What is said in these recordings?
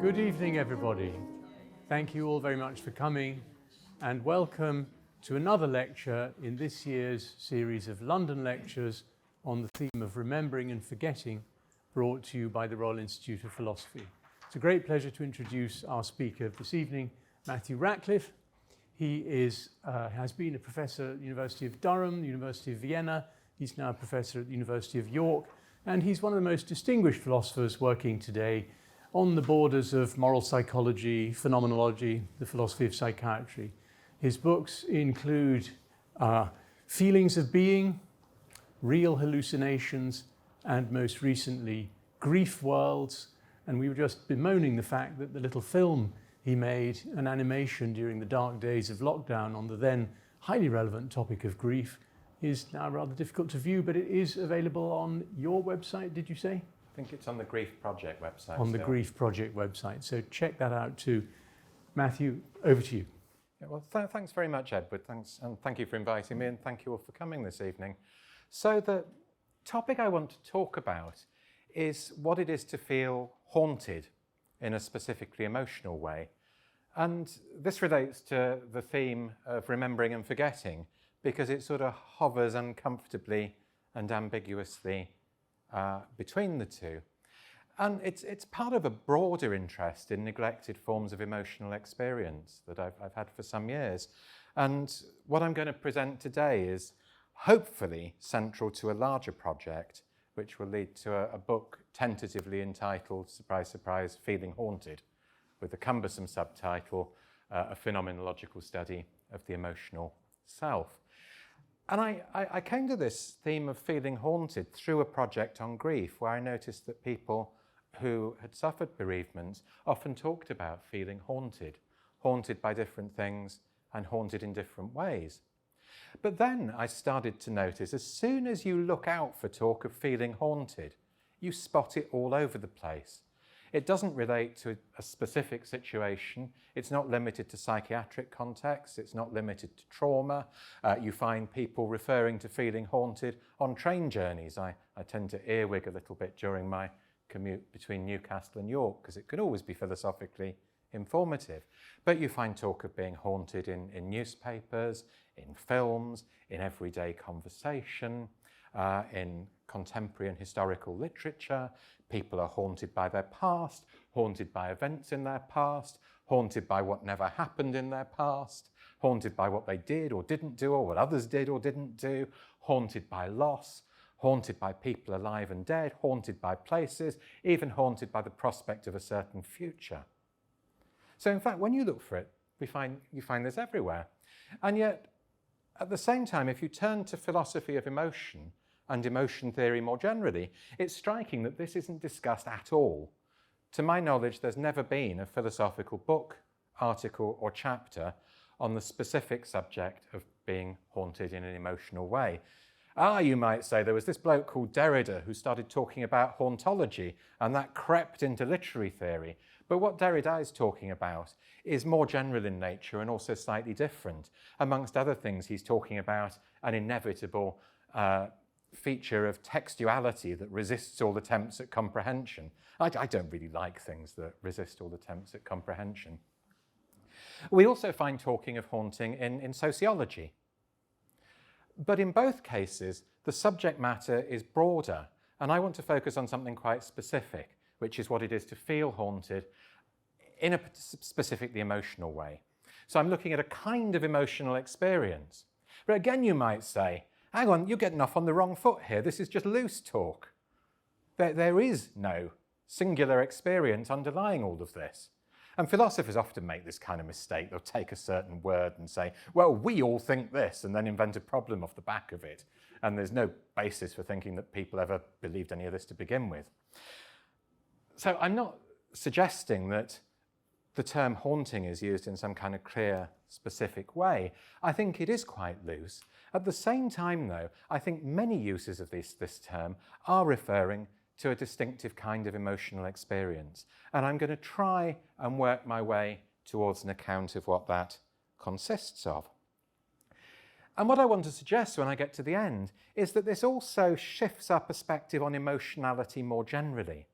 Good evening, everybody. Thank you all very much for coming, and welcome to another lecture in this year's series of London lectures on the theme of remembering and forgetting, brought to you by the Royal Institute of Philosophy. It's a great pleasure to introduce our speaker of this evening, Matthew Ratcliffe. He has been a professor at the University of Durham, the University of Vienna. He's now a professor at the University of York, and he's one of the most distinguished philosophers working today on the borders of moral psychology, phenomenology, the philosophy of psychiatry. His books include Feelings of Being, Real Hallucinations, and most recently, Grief Worlds. And we were just bemoaning the fact that the little film he made, an animation during the dark days of lockdown on the then highly relevant topic of grief, is now rather difficult to view, but it is available on your website, did you say? I think it's on the Grief Project website. On the Grief Project website. So check that out too. Matthew, over to you. Yeah, well, thanks very much, Edward. Thanks, and thank you for inviting me, and thank you all for coming this evening. So the topic I want to talk about is what it is to feel haunted in a specifically emotional way. And this relates to the theme of remembering and forgetting, because it sort of hovers uncomfortably and ambiguously between the two. And it's part of a broader interest in neglected forms of emotional experience that I've had for some years. And what I'm going to present today is hopefully central to a larger project, which will lead to a book tentatively entitled, surprise, surprise, Feeling Haunted, with the cumbersome subtitle, A Phenomenological Study of the Emotional Self. And I came to this theme of feeling haunted through a project on grief, where I noticed that people who had suffered bereavements often talked about feeling haunted, haunted by different things and haunted in different ways. But then I started to notice, as soon as you look out for talk of feeling haunted, you spot it all over the place. It doesn't relate to a specific situation. It's not limited to psychiatric contexts. It's not limited to trauma. You find people referring to feeling haunted on train journeys. I tend to earwig a little bit during my commute between Newcastle and York, because it can always be philosophically informative. But you find talk of being haunted in newspapers, in films, in everyday conversation, in contemporary and historical literature. People are haunted by their past, haunted by events in their past, haunted by what never happened in their past, haunted by what they did or didn't do, or what others did or didn't do, haunted by loss, haunted by people alive and dead, haunted by places, even haunted by the prospect of a certain future. So in fact, when you look for it, you find this everywhere. And yet, at the same time, if you turn to philosophy of emotion and emotion theory more generally, it's striking that this isn't discussed at all. To my knowledge, there's never been a philosophical book, article, or chapter on the specific subject of being haunted in an emotional way. You might say, there was this bloke called Derrida who started talking about hauntology, and that crept into literary theory. But what Derrida is talking about is more general in nature and also slightly different. Amongst other things, he's talking about an inevitable feature of textuality that resists all attempts at comprehension. I don't really like things that resist all attempts at comprehension. We also find talking of haunting in sociology. But in both cases, the subject matter is broader, and I want to focus on something quite specific, which is what it is to feel haunted in a specifically emotional way. So I'm looking at a kind of emotional experience. But again, you might say, hang on, you're getting off on the wrong foot here. This is just loose talk. There is no singular experience underlying all of this. And philosophers often make this kind of mistake. They'll take a certain word and say, well, we all think this, and then invent a problem off the back of it. And there's no basis for thinking that people ever believed any of this to begin with. So I'm not suggesting that the term haunting is used in some kind of clear, specific way. I think it is quite loose. At the same time, though, I think many uses of this term are referring to a distinctive kind of emotional experience. And I'm going to try and work my way towards an account of what that consists of. And what I want to suggest when I get to the end is that this also shifts our perspective on emotionality more generally.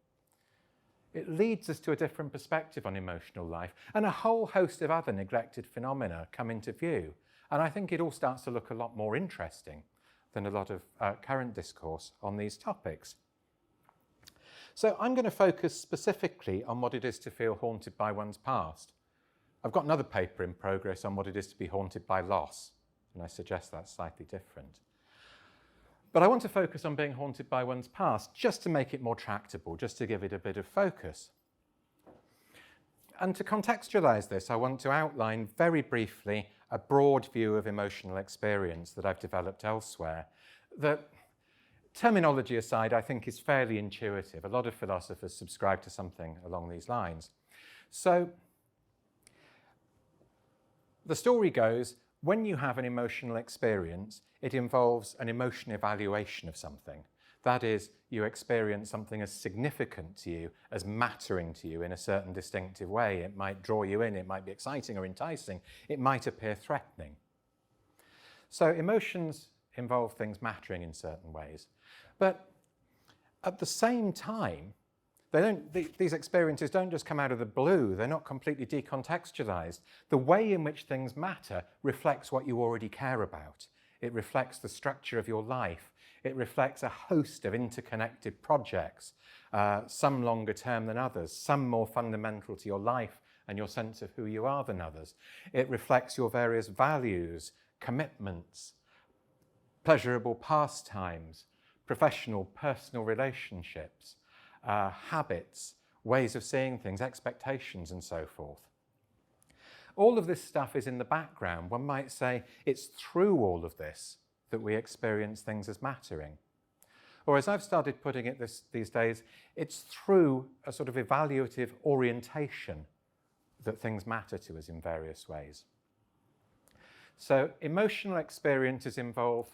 It leads us to a different perspective on emotional life, and a whole host of other neglected phenomena come into view. And I think it all starts to look a lot more interesting than a lot of current discourse on these topics. So I'm going to focus specifically on what it is to feel haunted by one's past. I've got another paper in progress on what it is to be haunted by loss, and I suggest that's slightly different. But I want to focus on being haunted by one's past just to make it more tractable, just to give it a bit of focus. And to contextualize this, I want to outline very briefly a broad view of emotional experience that I've developed elsewhere that, terminology aside, I think is fairly intuitive. A lot of philosophers subscribe to something along these lines. So the story goes, when you have an emotional experience, it involves an emotion evaluation of something. That is, you experience something as significant to you, as mattering to you in a certain distinctive way. It might draw you in, it might be exciting or enticing, it might appear threatening. So emotions involve things mattering in certain ways. But at the same time, these experiences don't just come out of the blue. They're not completely decontextualized. The way in which things matter reflects what you already care about. It reflects the structure of your life. It reflects a host of interconnected projects, some longer term than others, some more fundamental to your life and your sense of who you are than others. It reflects your various values, commitments, pleasurable pastimes, professional, personal relationships, habits, ways of seeing things, expectations, and so forth. All of this stuff is in the background. One might say it's through all of this that we experience things as mattering. Or as I've started putting it these days, it's through a sort of evaluative orientation that things matter to us in various ways. So emotional experiences involve,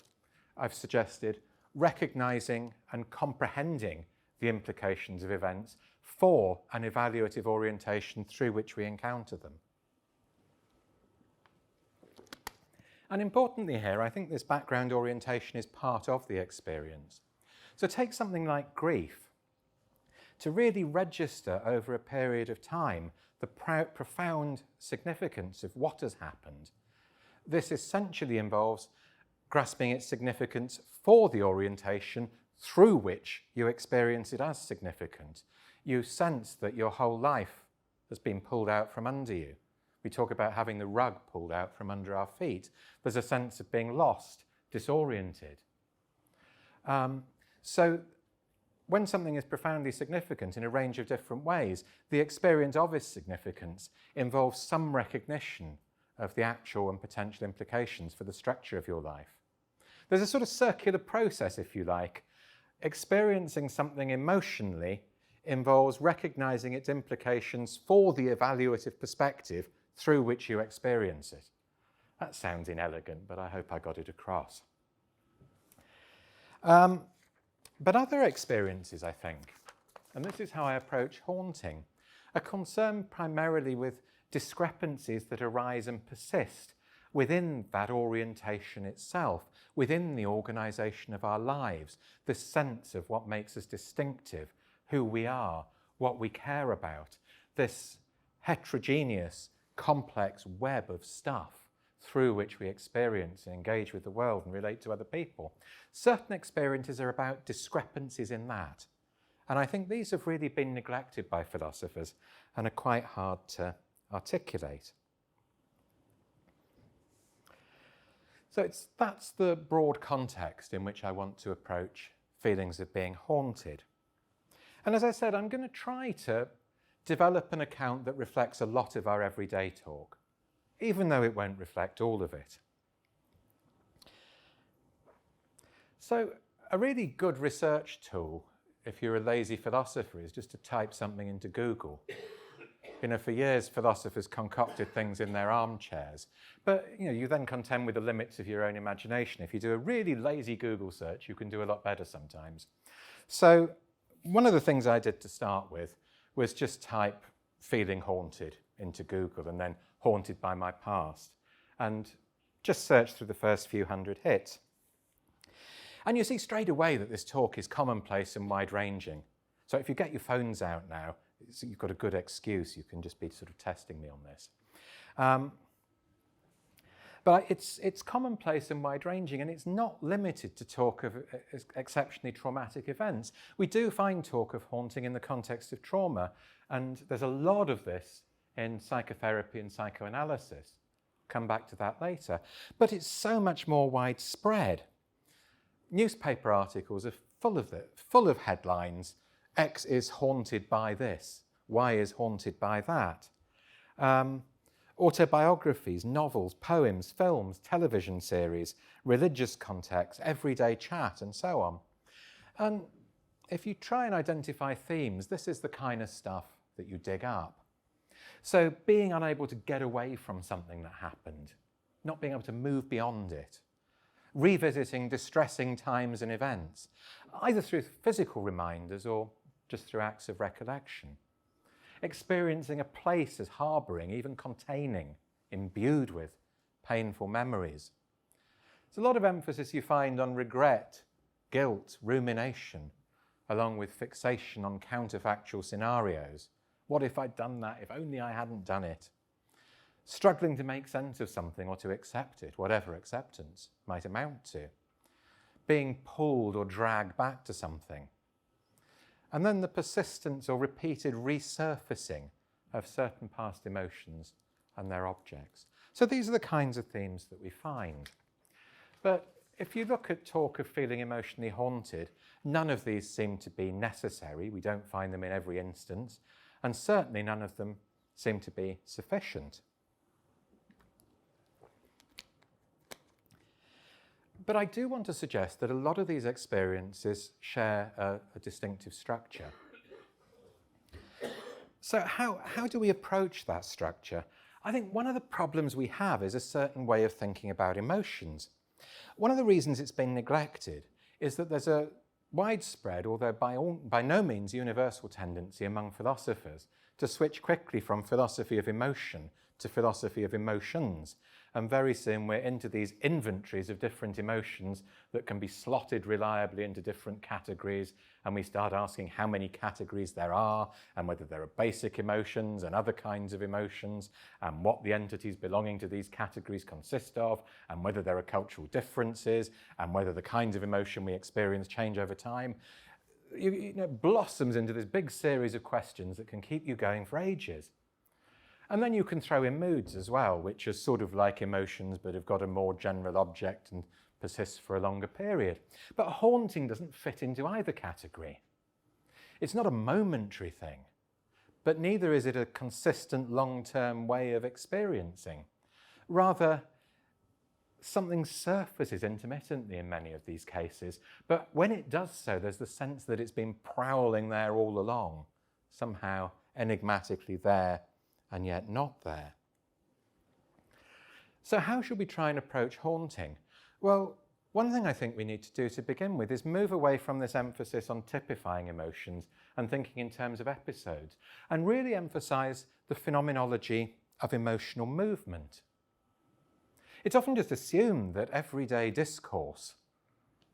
I've suggested, recognizing and comprehending the implications of events for an evaluative orientation through which we encounter them. And importantly here, I think this background orientation is part of the experience. So take something like grief. To really register over a period of time the profound significance of what has happened, this essentially involves grasping its significance for the orientation through which you experience it as significant. You sense that your whole life has been pulled out from under you. We talk about having the rug pulled out from under our feet. There's a sense of being lost, disoriented. So when something is profoundly significant in a range of different ways, the experience of its significance involves some recognition of the actual and potential implications for the structure of your life. There's a sort of circular process, if you like. Experiencing something emotionally involves recognizing its implications for the evaluative perspective through which you experience it. That sounds inelegant, but I hope I got it across. But other experiences, I think, and this is how I approach haunting, are concerned primarily with discrepancies that arise and persist within that orientation itself, within the organisation of our lives, the sense of what makes us distinctive, who we are, what we care about, this heterogeneous, complex web of stuff through which we experience and engage with the world and relate to other people. Certain experiences are about discrepancies in that. And I think these have really been neglected by philosophers and are quite hard to articulate. So that's the broad context in which I want to approach feelings of being haunted. And as I said, I'm going to try to develop an account that reflects a lot of our everyday talk, even though it won't reflect all of it. So a really good research tool, if you're a lazy philosopher, is just to type something into Google. For years, philosophers concocted things in their armchairs. But, you then contend with the limits of your own imagination. If you do a really lazy Google search, you can do a lot better sometimes. So one of the things I did to start with was just type feeling haunted into Google and then haunted by my past, and just search through the first few hundred hits. And you see straight away that this talk is commonplace and wide-ranging. So if you get your phones out now, So you've got a good excuse. You can just be sort of testing me on this. But it's commonplace and wide-ranging, and it's not limited to talk of exceptionally traumatic events. We do find talk of haunting in the context of trauma, and there's a lot of this in psychotherapy and psychoanalysis. Come back to that later. But it's so much more widespread. Newspaper articles are full of headlines. X is haunted by this. Y is haunted by that. Autobiographies, novels, poems, films, television series, religious context, everyday chat, and so on. And if you try and identify themes, this is the kind of stuff that you dig up. So being unable to get away from something that happened, not being able to move beyond it, revisiting distressing times and events, either through physical reminders or just through acts of recollection. Experiencing a place as harbouring, even containing, imbued with painful memories. There's a lot of emphasis you find on regret, guilt, rumination, along with fixation on counterfactual scenarios. What if I'd done that? If only I hadn't done it. Struggling to make sense of something or to accept it, whatever acceptance might amount to. Being pulled or dragged back to something. And then the persistence or repeated resurfacing of certain past emotions and their objects. So these are the kinds of themes that we find. But if you look at talk of feeling emotionally haunted, none of these seem to be necessary. We don't find them in every instance. And certainly none of them seem to be sufficient. But I do want to suggest that a lot of these experiences share a distinctive structure. So how do we approach that structure? I think one of the problems we have is a certain way of thinking about emotions. One of the reasons it's been neglected is that there's a widespread, although by no means universal, tendency among philosophers to switch quickly from philosophy of emotion to philosophy of emotions. And very soon we're into these inventories of different emotions that can be slotted reliably into different categories, and we start asking how many categories there are, and whether there are basic emotions and other kinds of emotions, and what the entities belonging to these categories consist of, and whether there are cultural differences, and whether the kinds of emotion we experience change over time. It blossoms into this big series of questions that can keep you going for ages. And then you can throw in moods as well, which are sort of like emotions but have got a more general object and persist for a longer period. But haunting doesn't fit into either category. It's not a momentary thing, but neither is it a consistent long-term way of experiencing. Rather, something surfaces intermittently in many of these cases, but when it does so, there's the sense that it's been prowling there all along, somehow enigmatically there and yet not there. So how should we try and approach haunting? Well, one thing I think we need to do to begin with is move away from this emphasis on typifying emotions and thinking in terms of episodes, and really emphasize the phenomenology of emotional movement. It's often just assumed that everyday discourse,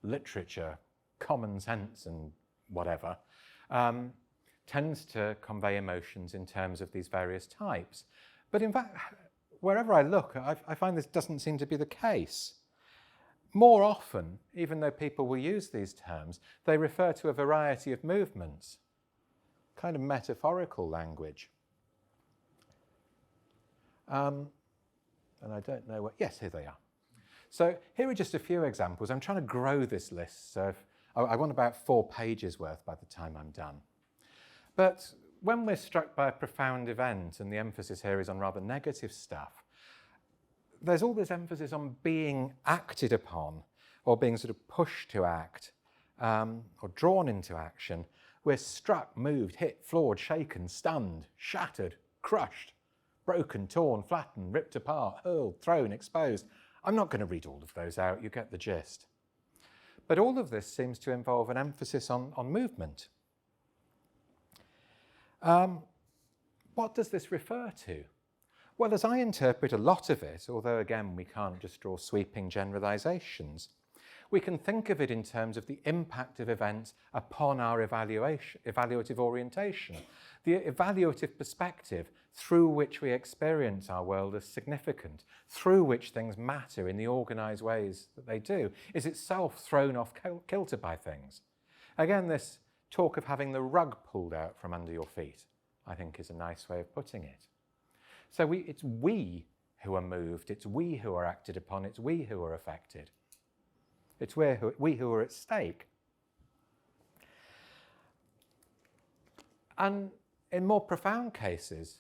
literature, common sense and whatever, tends to convey emotions in terms of these various types. But in fact, wherever I look, I find this doesn't seem to be the case. More often, even though people will use these terms, they refer to a variety of movements, kind of metaphorical language. And I don't know what, yes, here they are. So here are just a few examples. I'm trying to grow this list, so I want about 4 pages worth by the time I'm done. But when we're struck by a profound event, and the emphasis here is on rather negative stuff, there's all this emphasis on being acted upon, or being sort of pushed to act, or drawn into action. We're struck, moved, hit, floored, shaken, stunned, shattered, crushed, broken, torn, flattened, ripped apart, hurled, thrown, exposed. I'm not going to read all of those out, you get the gist. But all of this seems to involve an emphasis on movement. What does this refer to? Well, as I interpret a lot of it, although again we can't just draw sweeping generalizations, We can think of it in terms of the impact of events upon our evaluative orientation, the evaluative perspective through which we experience our world as significant, through which things matter in the organised ways that they do, is itself thrown off kilter by things. Again, this talk of having the rug pulled out from under your feet, I think, is a nice way of putting it. So it's we who are moved, it's we who are acted upon, it's we who are affected. It's we who are at stake. And in more profound cases,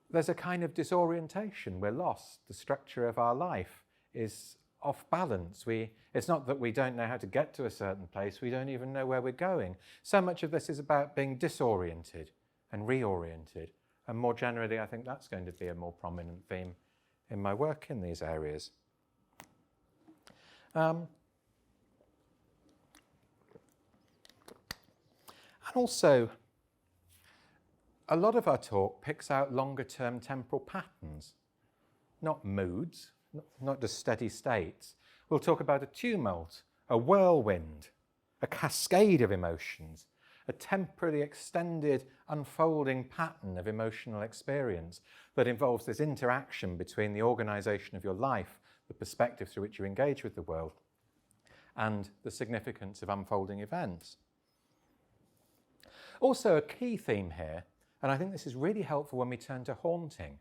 there's a kind of disorientation. We're lost. The structure of our life is off balance. It's not that we don't know how to get to a certain place, we don't even know where we're going. So much of this is about being disoriented and reoriented. And more generally, I think that's going to be a more prominent theme in my work in these areas. And also, a lot of our talk picks out longer-term temporal patterns, not moods, not just steady states. We'll talk about a tumult, a whirlwind, a cascade of emotions, a temporally extended, unfolding pattern of emotional experience that involves this interaction between the organisation of your life, the perspective through which you engage with the world, and the significance of unfolding events. Also, a key theme here, and I think this is really helpful when we turn to haunting.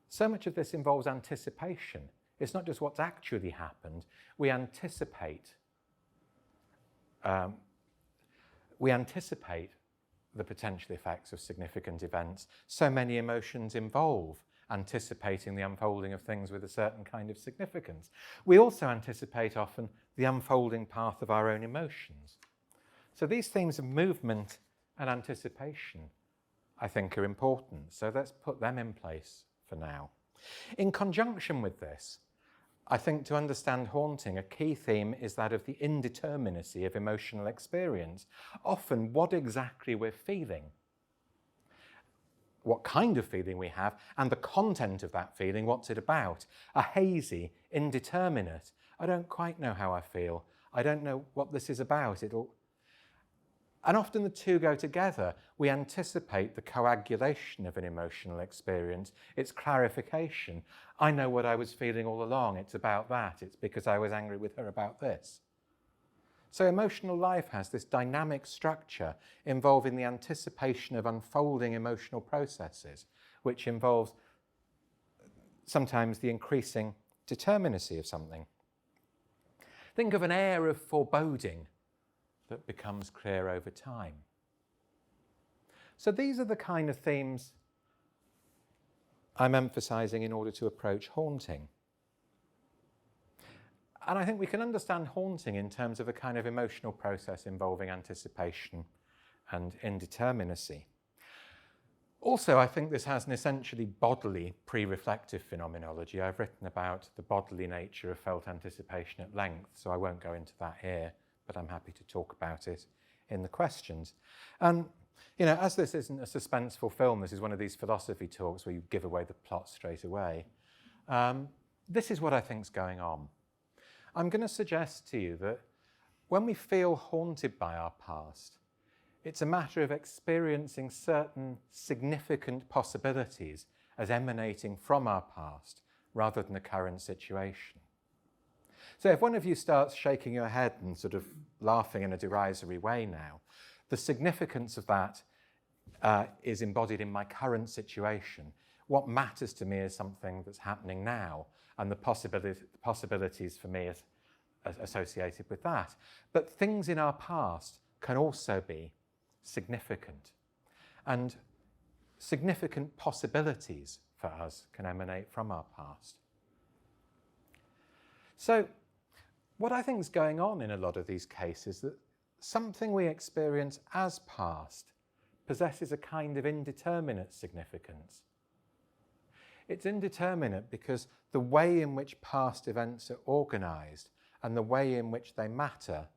So much of this involves anticipation. It's not just what's actually happened. We anticipate the potential effects of significant events. So many emotions involve anticipating the unfolding of things with a certain kind of significance. We also anticipate often the unfolding path of our own emotions. So these themes of movement and anticipation, I think, are important. So let's put them in place for now. In conjunction with this, I think to understand haunting, a key theme is that of the indeterminacy of emotional experience. Often, what exactly we're feeling, what kind of feeling we have, and the content of that feeling, what's it about, are hazy, indeterminate. I don't quite know how I feel. I don't know what this is about. And often the two go together. We anticipate the coagulation of an emotional experience, its clarification. I know what I was feeling all along. It's about that. It's because I was angry with her about this. So emotional life has this dynamic structure involving the anticipation of unfolding emotional processes, which involves sometimes the increasing determinacy of something. Think of an air of foreboding that becomes clear over time. So these are the kind of themes I'm emphasising in order to approach haunting. And I think we can understand haunting in terms of a kind of emotional process involving anticipation and indeterminacy. Also, I think this has an essentially bodily pre-reflective phenomenology. I've written about the bodily nature of felt anticipation at length, so I won't go into that here, but I'm happy to talk about it in the questions. And, as this isn't a suspenseful film, this is one of these philosophy talks where you give away the plot straight away. This is what I think's going on. I'm going to suggest to you that when we feel haunted by our past, it's a matter of experiencing certain significant possibilities as emanating from our past rather than the current situation. So if one of you starts shaking your head and sort of laughing in a derisory way now, the significance of that is embodied in my current situation. What matters to me is something that's happening now, and the possibilities for me associated with that. But things in our past can also be significant, and significant possibilities for us can emanate from our past. So what I think is going on in a lot of these cases is that something we experience as past possesses a kind of indeterminate significance. It's indeterminate because the way in which past events are organised and the way in which they matter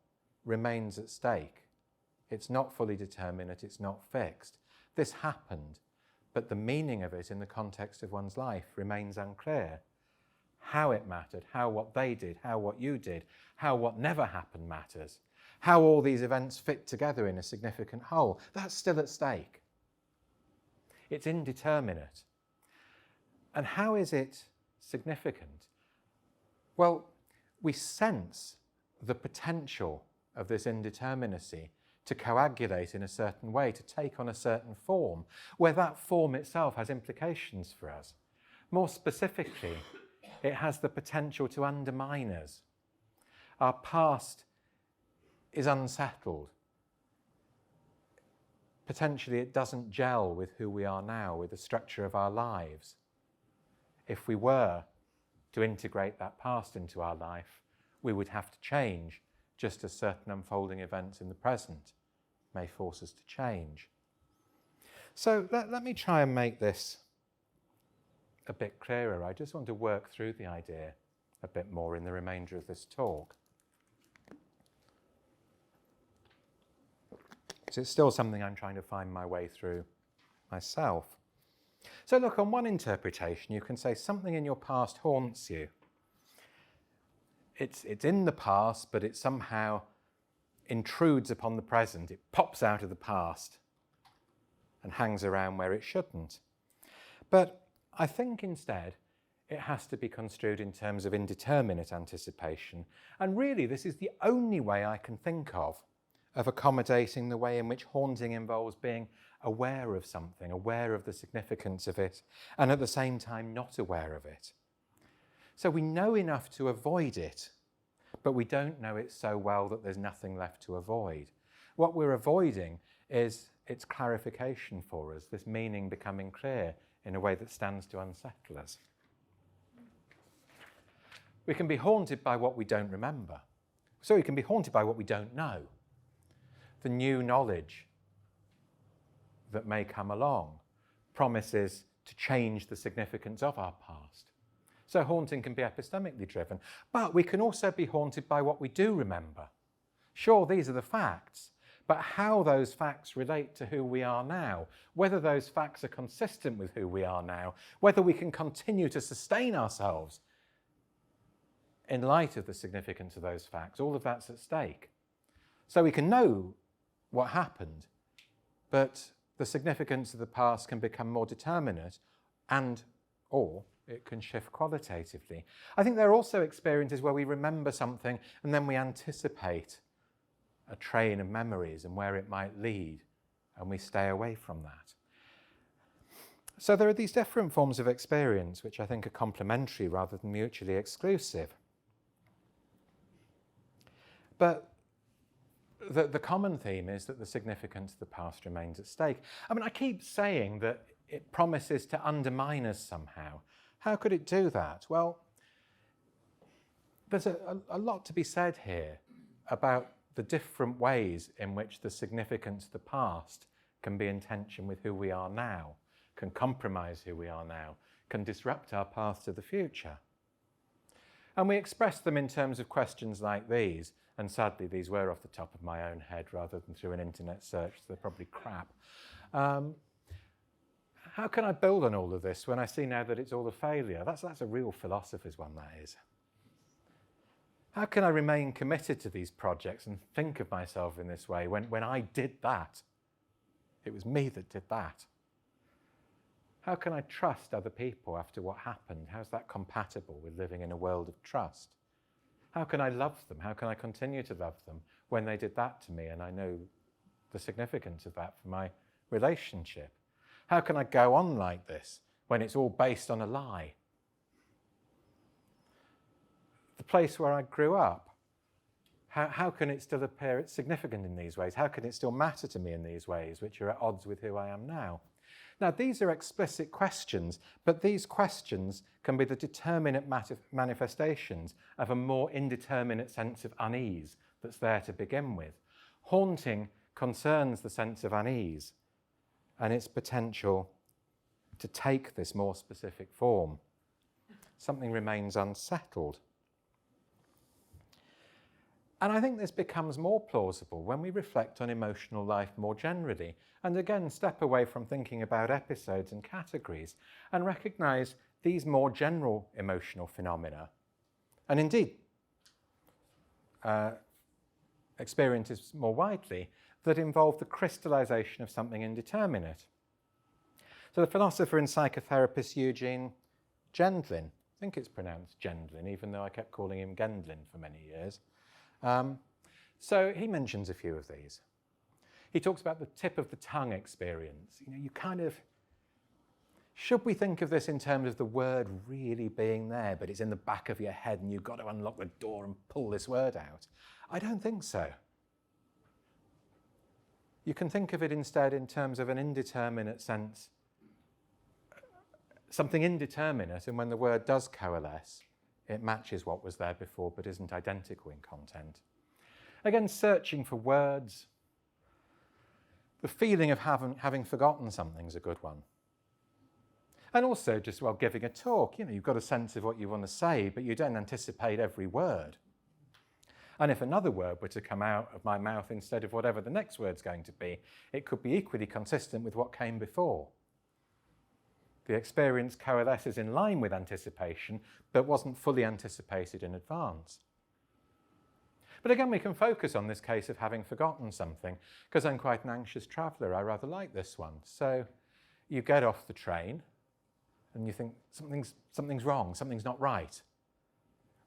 remains at stake. It's not fully determinate, it's not fixed. This happened, but the meaning of it in the context of one's life remains unclear. how it mattered, how what they did, how what you did, how what never happened matters, how all these events fit together in a significant whole. That's still at stake. It's indeterminate. And how is it significant? Well, we sense the potential of this indeterminacy to coagulate in a certain way, to take on a certain form, where that form itself has implications for us. More specifically, it has the potential to undermine us. Our past is unsettled. Potentially it doesn't gel with who we are now, with the structure of our lives. If we were to integrate that past into our life, we would have to change, just as certain unfolding events in the present may force us to change. So let me try and make this a bit clearer. I just want to work through the idea a bit more in the remainder of this talk. So it's still something I'm trying to find my way through myself. So look, on one interpretation, you can say something in your past haunts you. It's in the past, but it somehow intrudes upon the present. It pops out of the past and hangs around where it shouldn't. But I think instead it has to be construed in terms of indeterminate anticipation. And really, this is the only way I can think of accommodating the way in which haunting involves being aware of something, aware of the significance of it, and at the same time not aware of it. So we know enough to avoid it, but we don't know it so well that there's nothing left to avoid. What we're avoiding is its clarification for us, this meaning becoming clear in a way that stands to unsettle us. We can be haunted by what we don't remember. So we can be haunted by what we don't know. The new knowledge that may come along promises to change the significance of our past. So haunting can be epistemically driven, but we can also be haunted by what we do remember. Sure, these are the facts, but how those facts relate to who we are now, whether those facts are consistent with who we are now, whether we can continue to sustain ourselves in light of the significance of those facts, all of that's at stake. So we can know what happened, but the significance of the past can become more determinate or it can shift qualitatively. I think there are also experiences where we remember something and then we anticipate a train of memories and where it might lead, and we stay away from that. So there are these different forms of experience which I think are complementary rather than mutually exclusive. But the common theme is that the significance of the past remains at stake. I mean, I keep saying that it promises to undermine us somehow. How could it do that? Well, there's a lot to be said here about the different ways in which the significance of the past can be in tension with who we are now, can compromise who we are now, can disrupt our path to the future. And we express them in terms of questions like these, and sadly these were off the top of my own head rather than through an internet search, so they're probably crap. How can I build on all of this when I see now that it's all a failure? That's a real philosopher's one, that is. How can I remain committed to these projects and think of myself in this way when I did that? It was me that did that. How can I trust other people after what happened? How's that compatible with living in a world of trust? How can I love them? How can I continue to love them when they did that to me and I know the significance of that for my relationship? How can I go on like this when it's all based on a lie? The place where I grew up, how can it still appear significant in these ways? How can it still matter to me in these ways, which are at odds with who I am now? Now, these are explicit questions, but these questions can be the determinate manifestations of a more indeterminate sense of unease that's there to begin with. Haunting concerns the sense of unease and its potential to take this more specific form. Something remains unsettled. And I think this becomes more plausible when we reflect on emotional life more generally, and again step away from thinking about episodes and categories and recognise these more general emotional phenomena, and indeed experiences more widely, that involve the crystallization of something indeterminate. So the philosopher and psychotherapist Eugene Gendlin, I think it's pronounced Gendlin, even though I kept calling him Gendlin for many years. So he mentions a few of these. He talks about the tip of the tongue experience. You know, you kind of, should we think of this in terms of the word really being there, but it's in the back of your head and you've got to unlock the door and pull this word out? I don't think so. You can think of it instead in terms of an indeterminate sense, something indeterminate, and when the word does coalesce, it matches what was there before but isn't identical in content. Again, searching for words. The feeling of having forgotten something's a good one. And also just while giving a talk, you know, you've got a sense of what you want to say, but you don't anticipate every word. And if another word were to come out of my mouth instead of whatever the next word's going to be, it could be equally consistent with what came before. The experience coalesces in line with anticipation, but wasn't fully anticipated in advance. But again, we can focus on this case of having forgotten something, because I'm quite an anxious traveller. I rather like this one. So you get off the train and you think something's wrong, something's not right.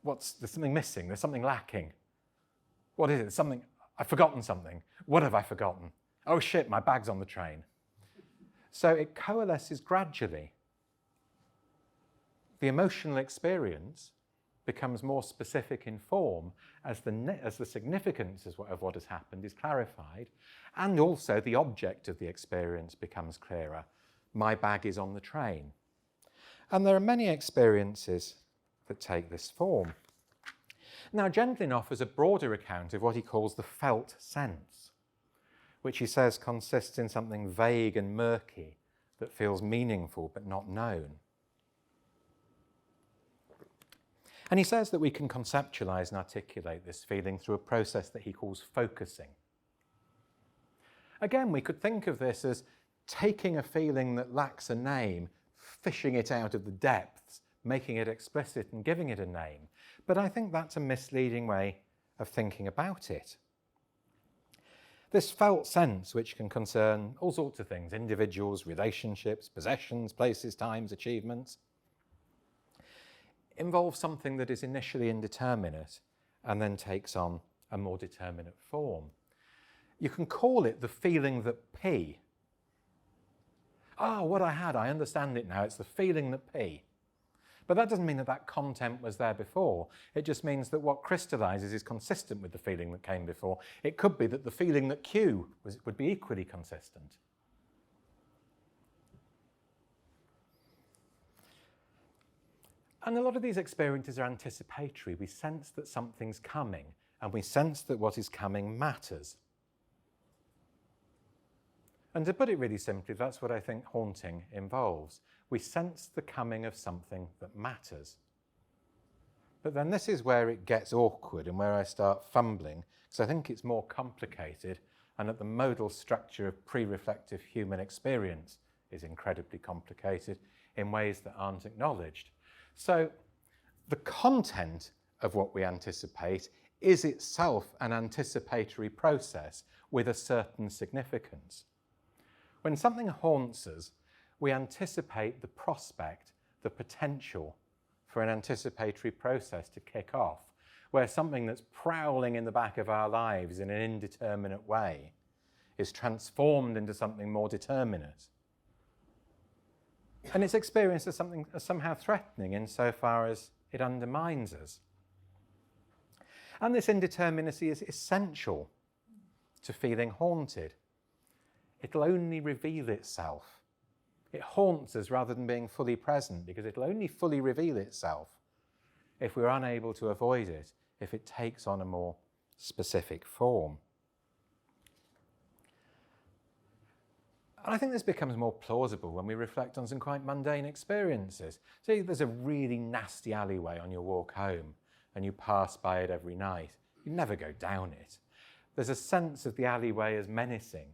There's something missing, there's something lacking. What is it? I've forgotten something. What have I forgotten? Oh shit, my bag's on the train. So it coalesces gradually. The emotional experience becomes more specific in form as the significance of what has happened is clarified, and also the object of the experience becomes clearer. My bag is on the train. And there are many experiences that take this form. Now, Gendlin offers a broader account of what he calls the felt sense, which he says consists in something vague and murky that feels meaningful but not known. And he says that we can conceptualize and articulate this feeling through a process that he calls focusing. Again, we could think of this as taking a feeling that lacks a name, fishing it out of the depths, making it explicit and giving it a name. But I think that's a misleading way of thinking about it. This felt sense, which can concern all sorts of things, individuals, relationships, possessions, places, times, achievements, involves something that is initially indeterminate and then takes on a more determinate form. You can call it the feeling that P. What I understand it now, it's the feeling that P. But that doesn't mean that content was there before. It just means that what crystallizes is consistent with the feeling that came before. It could be that the feeling that Q would be equally consistent. And a lot of these experiences are anticipatory. We sense that something's coming, and we sense that what is coming matters. And to put it really simply, that's what I think haunting involves. We sense the coming of something that matters. But then this is where it gets awkward and where I start fumbling, because I think it's more complicated, and that the modal structure of pre-reflective human experience is incredibly complicated in ways that aren't acknowledged. So the content of what we anticipate is itself an anticipatory process with a certain significance. When something haunts us, we anticipate the prospect, the potential for an anticipatory process to kick off, where something that's prowling in the back of our lives in an indeterminate way is transformed into something more determinate. And it's experienced as something somehow threatening insofar as it undermines us. And this indeterminacy is essential to feeling haunted. It'll only reveal itself. It haunts us rather than being fully present, because it'll only fully reveal itself if we're unable to avoid it, if it takes on a more specific form. And I think this becomes more plausible when we reflect on some quite mundane experiences. See, there's a really nasty alleyway on your walk home, and you pass by it every night. You never go down it. There's a sense of the alleyway as menacing.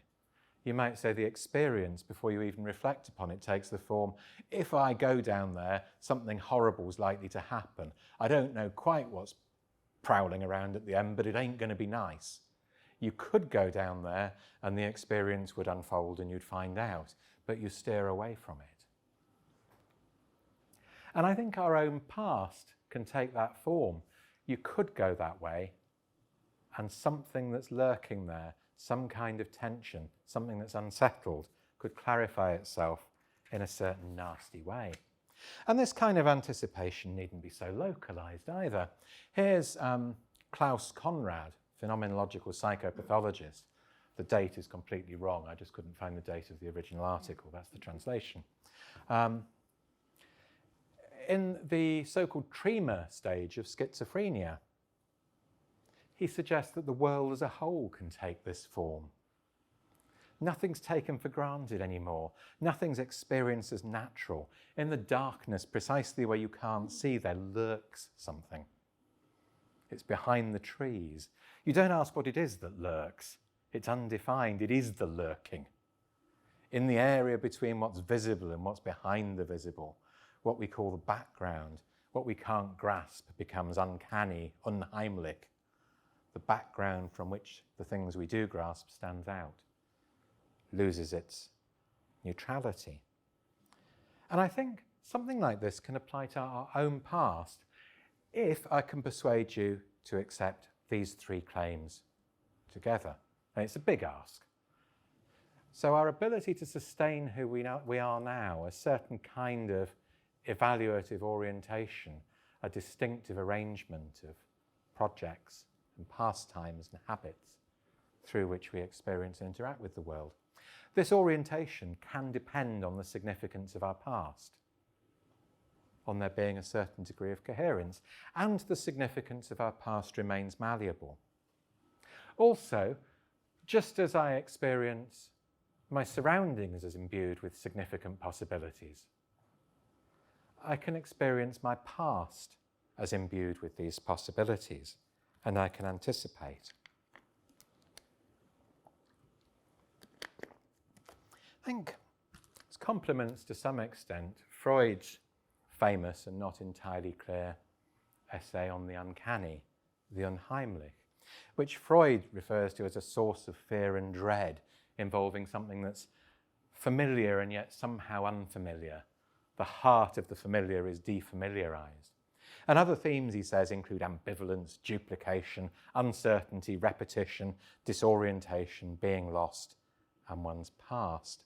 You might say the experience, before you even reflect upon it, takes the form, if I go down there, something horrible is likely to happen. I don't know quite what's prowling around at the end, but it ain't going to be nice. You could go down there and the experience would unfold and you'd find out, but you steer away from it. And I think our own past can take that form. You could go that way, and something that's lurking there, some kind of tension, something that's unsettled, could clarify itself in a certain nasty way. And this kind of anticipation needn't be so localized either. Here's Klaus Conrad, phenomenological psychopathologist. The date is completely wrong. I just couldn't find the date of the original article. That's the translation. In the so-called tremor stage of schizophrenia, he suggests that the world as a whole can take this form. Nothing's taken for granted anymore. Nothing's experienced as natural. In the darkness, precisely where you can't see, there lurks something. It's behind the trees. You don't ask what it is that lurks. It's undefined. It is the lurking. In the area between what's visible and what's behind the visible, what we call the background, what we can't grasp becomes uncanny, unheimlich. The background from which the things we do grasp stands out, loses its neutrality. And I think something like this can apply to our own past if I can persuade you to accept these three claims together. And it's a big ask. So our ability to sustain who we are now, a certain kind of evaluative orientation, a distinctive arrangement of projects and pastimes and habits through which we experience and interact with the world. This orientation can depend on the significance of our past, on there being a certain degree of coherence, and the significance of our past remains malleable. Also, just as I experience my surroundings as imbued with significant possibilities, I can experience my past as imbued with these possibilities, and I can anticipate. I think this complements to some extent Freud's famous and not entirely clear essay on the uncanny, the unheimlich, which Freud refers to as a source of fear and dread, involving something that's familiar and yet somehow unfamiliar. The heart of the familiar is defamiliarized. And other themes, he says, include ambivalence, duplication, uncertainty, repetition, disorientation, being lost, and one's past.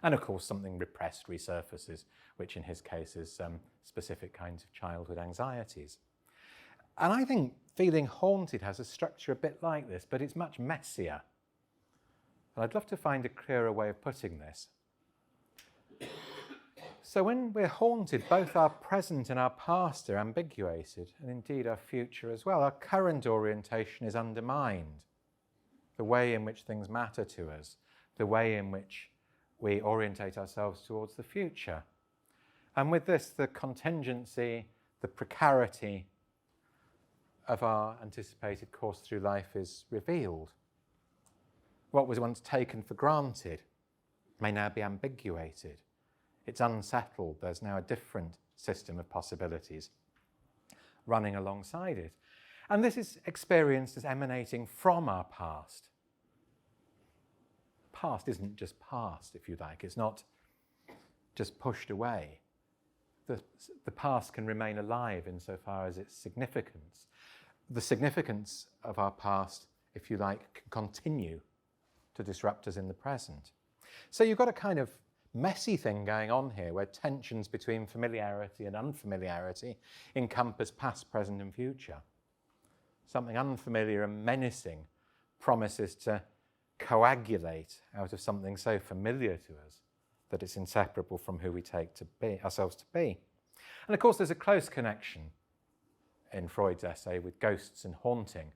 And of course, something repressed resurfaces, which in his case is specific kinds of childhood anxieties. And I think feeling haunted has a structure a bit like this, but it's much messier. And I'd love to find a clearer way of putting this. So when we're haunted, both our present and our past are ambiguated, and indeed our future as well. Our current orientation is undermined. The way in which things matter to us, the way in which we orientate ourselves towards the future. And with this, the contingency, the precarity of our anticipated course through life is revealed. What was once taken for granted may now be ambiguated. It's unsettled. There's now a different system of possibilities running alongside it. And this is experienced as emanating from our past. Past isn't just past, if you like. It's not just pushed away. The past can remain alive insofar as its significance. The significance of our past, if you like, can continue to disrupt us in the present. So you've got a kind of messy thing going on here where tensions between familiarity and unfamiliarity encompass past, present, and future. Something unfamiliar and menacing promises to coagulate out of something so familiar to us that it's inseparable from who we take to be, ourselves to be. And of course, there's a close connection in Freud's essay with ghosts and haunting.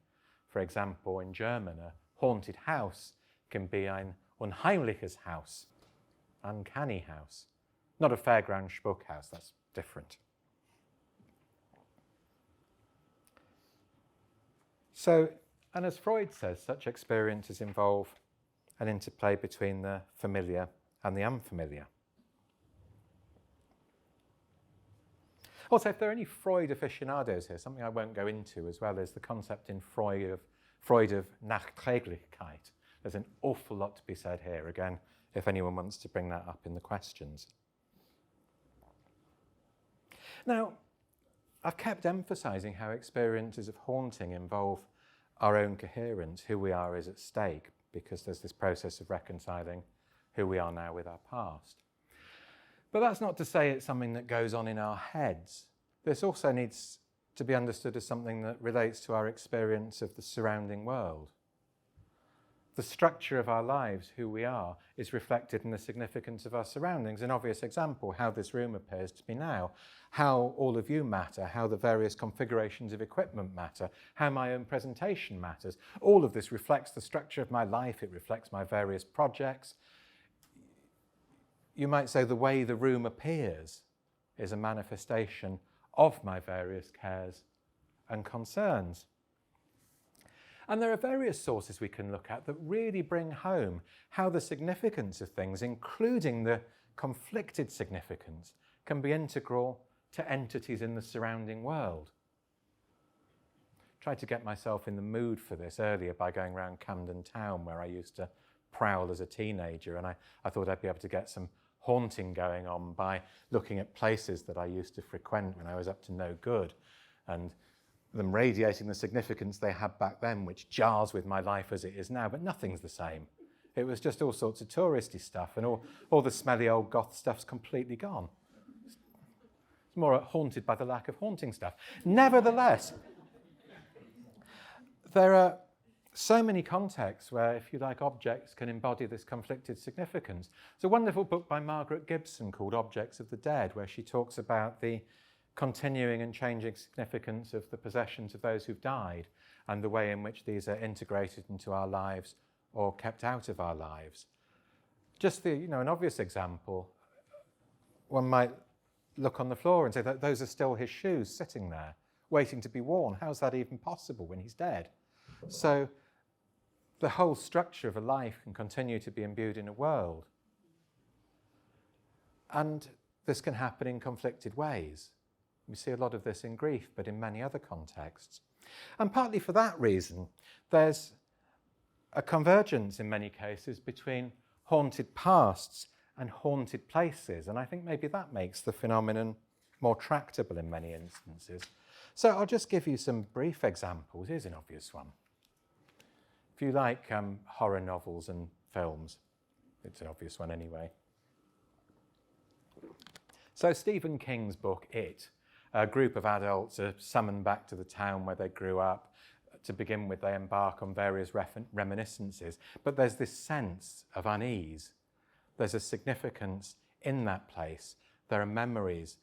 For example, in German, a haunted house can be ein unheimliches Haus, uncanny house. Not a fairground Spukhaus, that's different. So, and as Freud says, such experiences involve an interplay between the familiar and the unfamiliar. Also, if there are any Freud aficionados here, something I won't go into as well is the concept in Freud of Nachträglichkeit. There's an awful lot to be said here, again, if anyone wants to bring that up in the questions. Now, I've kept emphasising how experiences of haunting involve our own coherence, who we are is at stake, because there's this process of reconciling who we are now with our past. But that's not to say it's something that goes on in our heads. This also needs to be understood as something that relates to our experience of the surrounding world. The structure of our lives, who we are, is reflected in the significance of our surroundings. An obvious example, how this room appears to me now, how all of you matter, how the various configurations of equipment matter, how my own presentation matters. All of this reflects the structure of my life, it reflects my various projects. You might say the way the room appears is a manifestation of my various cares and concerns. And there are various sources we can look at that really bring home how the significance of things, including the conflicted significance, can be integral to entities in the surrounding world. I tried to get myself in the mood for this earlier by going around Camden Town, where I used to prowl as a teenager, and I thought I'd be able to get some haunting going on by looking at places that I used to frequent when I was up to no good, and them radiating the significance they had back then, which jars with my life as it is now, but nothing's the same. It was just all sorts of touristy stuff, and all the smelly old goth stuff's completely gone. It's more haunted by the lack of haunting stuff. Nevertheless, there are so many contexts where, if you like, objects can embody this conflicted significance. There's a wonderful book by Margaret Gibson called Objects of the Dead, where she talks about the continuing and changing significance of the possessions of those who've died and the way in which these are integrated into our lives or kept out of our lives. Just an obvious example, one might look on the floor and say that those are still his shoes sitting there, waiting to be worn. How's that even possible when he's dead? So the whole structure of a life can continue to be imbued in a world. And this can happen in conflicted ways. We see a lot of this in grief, but in many other contexts. And partly for that reason, there's a convergence in many cases between haunted pasts and haunted places. And I think maybe that makes the phenomenon more tractable in many instances. So I'll just give you some brief examples. Here's an obvious one. If you like horror novels and films, it's an obvious one anyway. So Stephen King's book, It. A group of adults are summoned back to the town where they grew up. To begin with, they embark on various reminiscences, but there's this sense of unease. There's a significance in that place. There are memories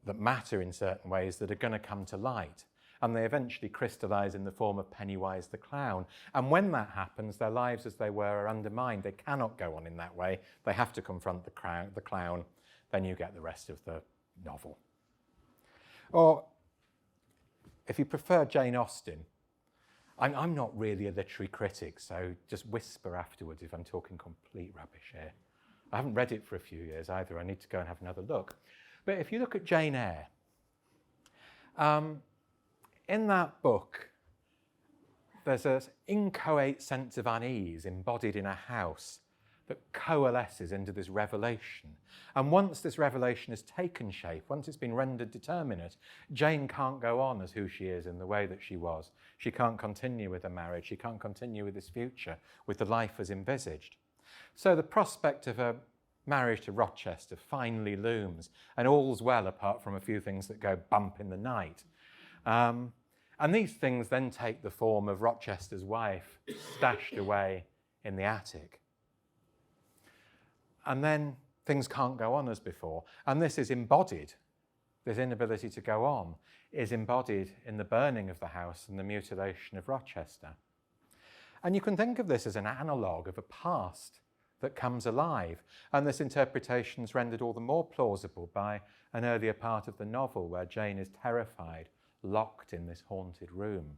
that matter in certain ways that are going to come to light, and they eventually crystallise in the form of Pennywise the clown. And when that happens, their lives as they were are undermined. They cannot go on in that way. They have to confront the clown. Then you get the rest of the novel. Or, if you prefer Jane Austen, I'm not really a literary critic, so just whisper afterwards if I'm talking complete rubbish here. I haven't read it for a few years either. I need to go and have another look. But if you look at Jane Eyre, in that book, there's an inchoate sense of unease embodied in a house that coalesces into this revelation. And once this revelation has taken shape, once it's been rendered determinate, Jane can't go on as who she is in the way that she was. She can't continue with a marriage. She can't continue with this future, with the life as envisaged. So the prospect of a marriage to Rochester finally looms, and all's well apart from a few things that go bump in the night. And these things then take the form of Rochester's wife stashed away in the attic. And then things can't go on as before. And this is embodied, this inability to go on, is embodied in the burning of the house and the mutilation of Rochester. And you can think of this as an analogue of a past that comes alive. And this interpretation is rendered all the more plausible by an earlier part of the novel where Jane is terrified, locked in this haunted room.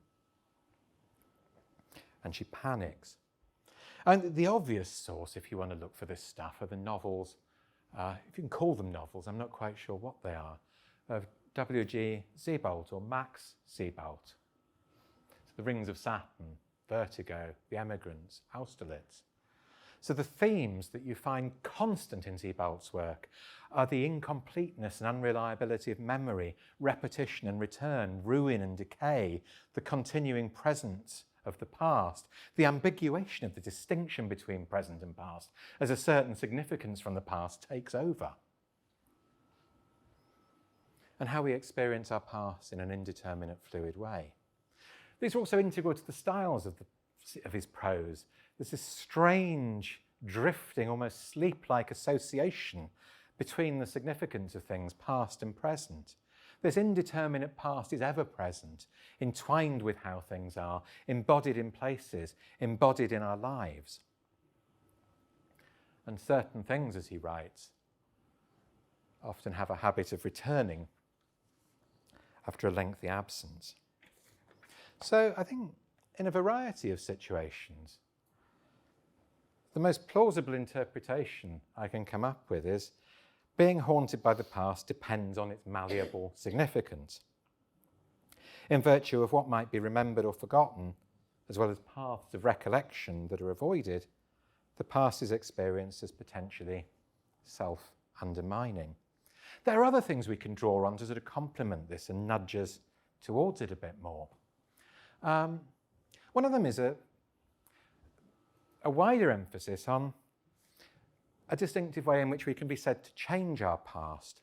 And she panics. And the obvious source, if you want to look for this stuff, are the novels, if you can call them novels, I'm not quite sure what they are, of W.G. Sebald or Max Sebald. So The Rings of Saturn, Vertigo, The Emigrants, Austerlitz. So the themes that you find constant in Sebald's work are the incompleteness and unreliability of memory, repetition and return, ruin and decay, the continuing presence of the past, the ambiguation of the distinction between present and past as a certain significance from the past takes over, and how we experience our past in an indeterminate, fluid way. These are also integral to the styles of his prose. There's this strange, drifting, almost sleep-like association between the significance of things, past and present. This indeterminate past is ever present, entwined with how things are, embodied in places, embodied in our lives. And certain things, as he writes, often have a habit of returning after a lengthy absence. So I think in a variety of situations, the most plausible interpretation I can come up with is being haunted by the past depends on its malleable significance. In virtue of what might be remembered or forgotten, as well as paths of recollection that are avoided, the past is experienced as potentially self-undermining. There are other things we can draw on to sort of complement this and nudge us towards it a bit more. One of them is a wider emphasis on a distinctive way in which we can be said to change our past.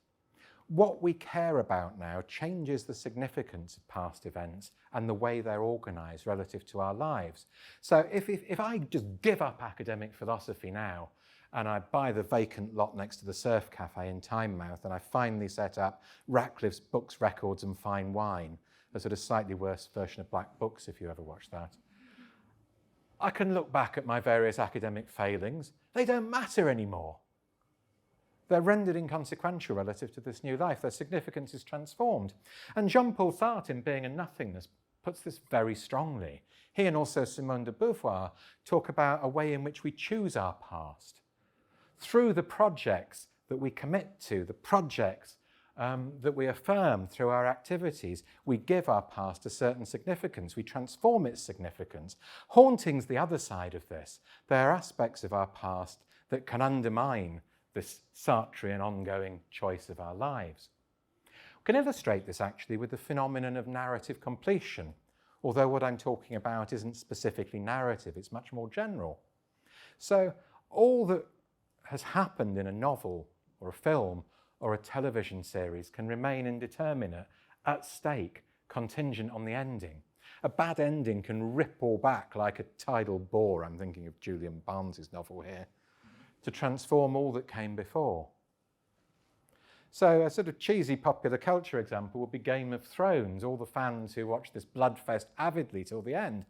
What we care about now changes the significance of past events and the way they're organised relative to our lives. So if I just give up academic philosophy now and I buy the vacant lot next to the Surf Cafe in Tynemouth and I finally set up Ratcliffe's Books, Records and Fine Wine, a sort of slightly worse version of Black Books if you ever watched that, I can look back at my various academic failings. They don't matter anymore. They're rendered inconsequential relative to this new life. Their significance is transformed. And Jean-Paul Sartre, in Being and Nothingness, puts this very strongly. He and also Simone de Beauvoir talk about a way in which we choose our past. Through the projects that we commit to, the projects that we affirm through our activities, we give our past a certain significance. We transform its significance. Haunting's the other side of this. There are aspects of our past that can undermine this Sartrean ongoing choice of our lives. We can illustrate this actually with the phenomenon of narrative completion, although what I'm talking about isn't specifically narrative, it's much more general. So all that has happened in a novel or a film or a television series can remain indeterminate, at stake, contingent on the ending. A bad ending can ripple back like a tidal bore, I'm thinking of Julian Barnes's novel here, to transform all that came before. So a sort of cheesy popular culture example would be Game of Thrones, all the fans who watched this bloodfest avidly till the end.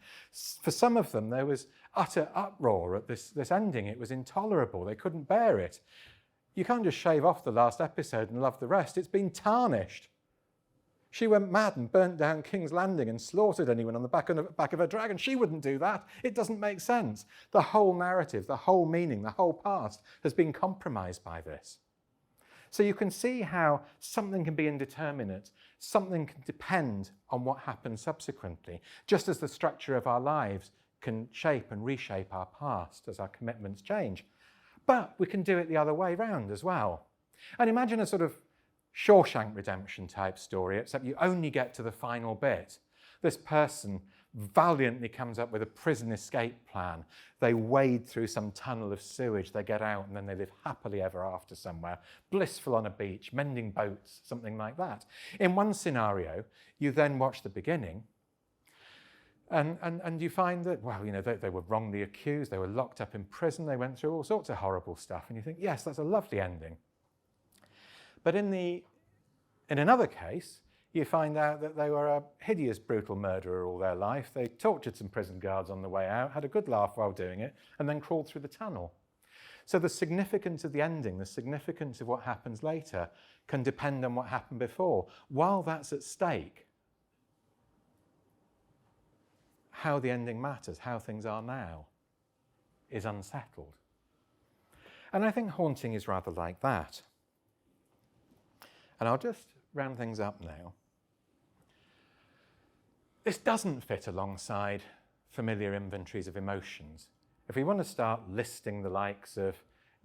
For some of them, there was utter uproar at this ending. It was intolerable. They couldn't bear it. You can't just shave off the last episode and love the rest. It's been tarnished. She went mad and burnt down King's Landing and slaughtered anyone on the back of a dragon. She wouldn't do that. It doesn't make sense. The whole narrative, the whole meaning, the whole past has been compromised by this. So you can see how something can be indeterminate, something can depend on what happens subsequently, just as the structure of our lives can shape and reshape our past as our commitments change. But we can do it the other way round as well. And imagine a sort of Shawshank Redemption type story, except you only get to the final bit. This person valiantly comes up with a prison escape plan. They wade through some tunnel of sewage, they get out, and then they live happily ever after somewhere, blissful on a beach, mending boats, something like that. In one scenario, you then watch the beginning, and you find that, well, you know, they were wrongly accused, they were locked up in prison, they went through all sorts of horrible stuff, and you think, yes, that's a lovely ending. But in another case, you find out that they were a hideous, brutal murderer all their life. They tortured some prison guards on the way out, had a good laugh while doing it, and then crawled through the tunnel. So the significance of the ending, the significance of what happens later, can depend on what happened before. While that's at stake, how the ending matters, how things are now, is unsettled. And I think haunting is rather like that. And I'll just round things up now. This doesn't fit alongside familiar inventories of emotions. If we want to start listing the likes of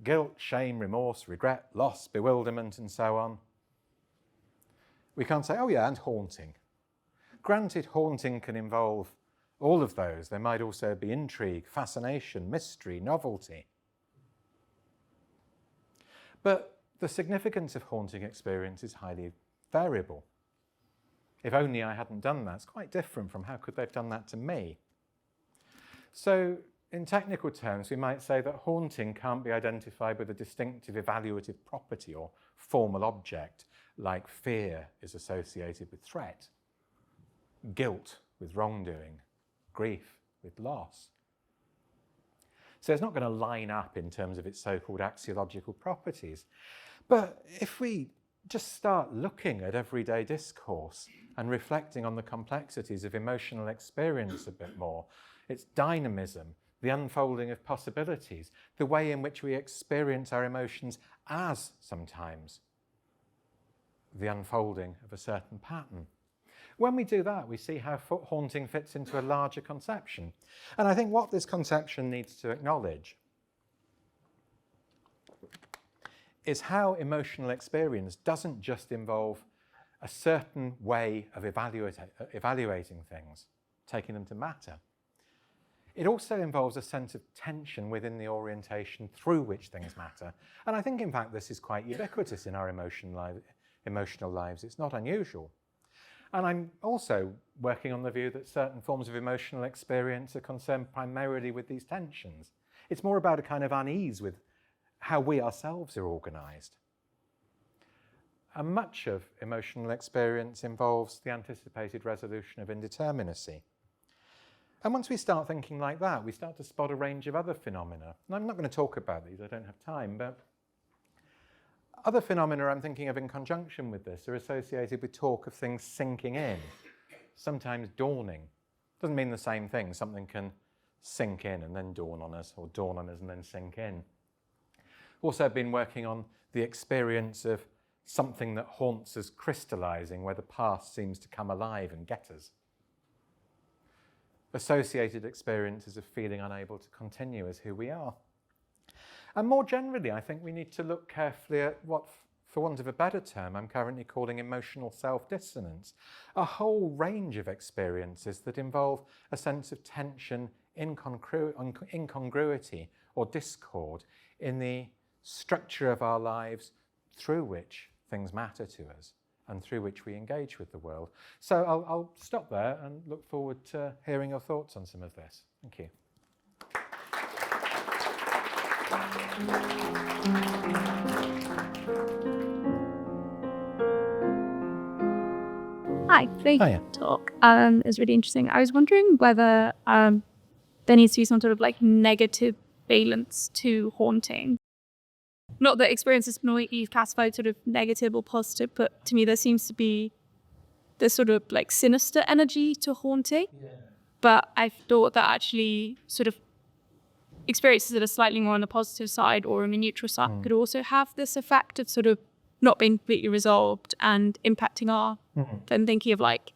guilt, shame, remorse, regret, loss, bewilderment, and so on, we can't say, oh yeah, and haunting. Granted, haunting can involve all of those. There might also be intrigue, fascination, mystery, novelty. But the significance of haunting experience is highly variable. If only I hadn't done that, it's quite different from how could they have done that to me. So in technical terms, we might say that haunting can't be identified with a distinctive evaluative property or formal object, like fear is associated with threat, guilt with wrongdoing, grief with loss. So it's not going to line up in terms of its so-called axiological properties. But if we just start looking at everyday discourse and reflecting on the complexities of emotional experience a bit more, its dynamism, the unfolding of possibilities, the way in which we experience our emotions as sometimes the unfolding of a certain pattern. When we do that, we see how haunting fits into a larger conception. And I think what this conception needs to acknowledge is how emotional experience doesn't just involve a certain way of evaluating things, taking them to matter. It also involves a sense of tension within the orientation through which things matter. And I think, in fact, this is quite ubiquitous in our emotional lives. It's not unusual. And I'm also working on the view that certain forms of emotional experience are concerned primarily with these tensions. It's more about a kind of unease with how we ourselves are organised. And much of emotional experience involves the anticipated resolution of indeterminacy. And once we start thinking like that, we start to spot a range of other phenomena. And I'm not going to talk about these, I don't have time, but other phenomena I'm thinking of in conjunction with this are associated with talk of things sinking in, sometimes dawning. Doesn't mean the same thing. Something can sink in and then dawn on us, or dawn on us and then sink in. Also, I've been working on the experience of something that haunts us crystallizing, where the past seems to come alive and get us. Associated experiences of feeling unable to continue as who we are. And more generally, I think we need to look carefully at what, for want of a better term, I'm currently calling emotional self-dissonance, a whole range of experiences that involve a sense of tension, incongruity, or discord in the structure of our lives through which things matter to us and through which we engage with the world. So I'll stop there and look forward to hearing your thoughts on some of this. Thank you. Hi, great talk. It was really interesting. I was wondering whether there needs to be some sort of like negative valence to haunting. Not that experiences can always be classified sort of negative or positive, but to me there seems to be this sort of like sinister energy to haunting. Yeah. But I thought that actually sort of experiences that are slightly more on the positive side or on the neutral side could also have this effect of sort of not being completely resolved and impacting our then thinking of like,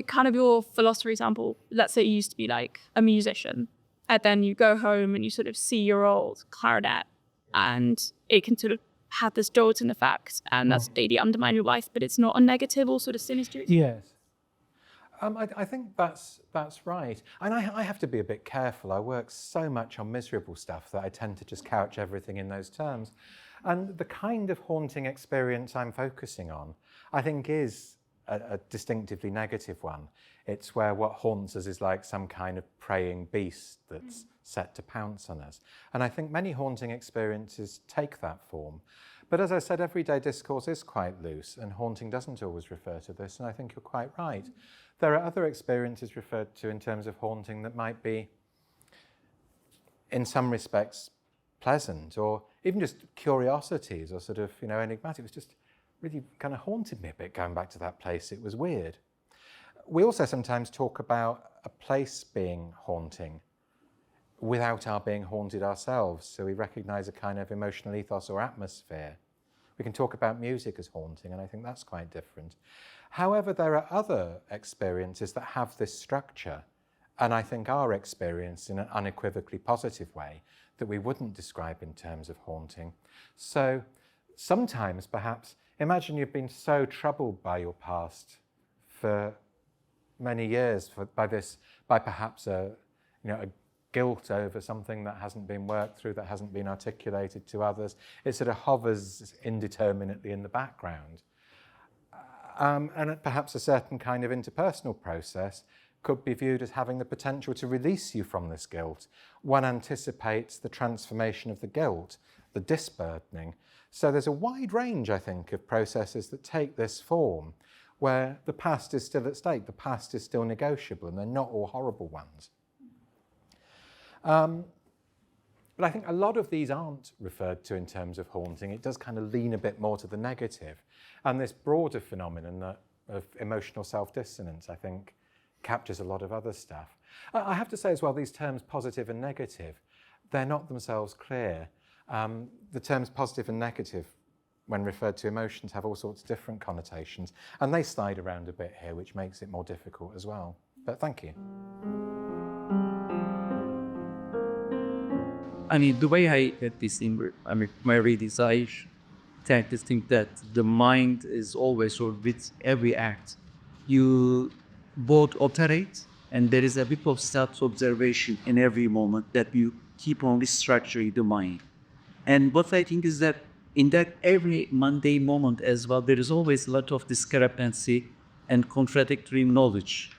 kind of your philosopher example, let's say you used to be like a musician and then you go home and you sort of see your old clarinet and it can sort of have this jolting effect and that's daily undermine your life, but it's not a negative or sort of sinister. Yes. I think that's right. And I have to be a bit careful. I work so much on miserable stuff that I tend to just couch everything in those terms. And the kind of haunting experience I'm focusing on, I think is a distinctively negative one. It's where what haunts us is like some kind of preying beast that's set to pounce on us. And I think many haunting experiences take that form. But as I said, everyday discourse is quite loose, and haunting doesn't always refer to this, and I think you're quite right. There are other experiences referred to in terms of haunting that might be, in some respects, pleasant, or even just curiosities, or sort of, enigmatic. It was just really kind of haunted me a bit going back to that place. It was weird. We also sometimes talk about a place being haunting, without our being haunted ourselves. So we recognize a kind of emotional ethos or atmosphere. We can talk about music as haunting, and I think that's quite different. However, there are other experiences that have this structure, and I think are experienced in an unequivocally positive way that we wouldn't describe in terms of haunting. So sometimes, perhaps, imagine you've been so troubled by your past for many years, by perhaps a guilt over something that hasn't been worked through, that hasn't been articulated to others. It sort of hovers indeterminately in the background. And perhaps a certain kind of interpersonal process could be viewed as having the potential to release you from this guilt. One anticipates the transformation of the guilt, the disburdening. So there's a wide range, I think, of processes that take this form, where the past is still at stake, the past is still negotiable, and they're not all horrible ones. But I think a lot of these aren't referred to in terms of haunting. It does kind of lean a bit more to the negative. And this broader phenomenon of emotional self-dissonance, I think, captures a lot of other stuff. I have to say as well, these terms positive and negative, they're not themselves clear. The terms positive and negative, when referred to emotions, have all sorts of different connotations, and they slide around a bit here, which makes it more difficult as well. But thank you. I mean, the way I get this in my readings, I tend to think that the mind is always, or with every act, you both operate, and there is a bit of self-observation in every moment that you keep on restructuring the mind. And what I think is that in that every mundane moment as well, there is always a lot of discrepancy and contradictory knowledge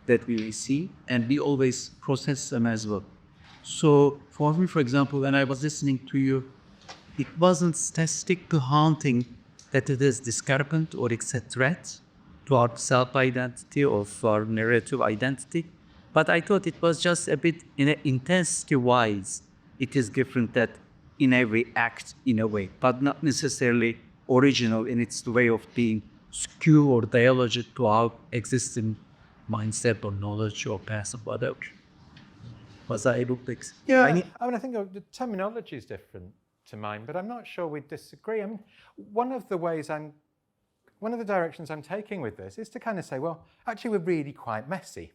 that we receive, and we always process them as well. So for me, for example, when I was listening to you, it wasn't static to haunting that it is discrepant or it's a threat to our self-identity or our narrative identity. But I thought it was just a bit in an intensity-wise. It is different that in every act in a way, but not necessarily original in its way of being skew or dialogic to our existing mindset or knowledge or past or whatever. Was I able to explain? Yeah, I think the terminology is different to mine, but I'm not sure we disagree. I mean, one of the directions I'm taking with this is to kind of say, well, actually, we're really quite messy.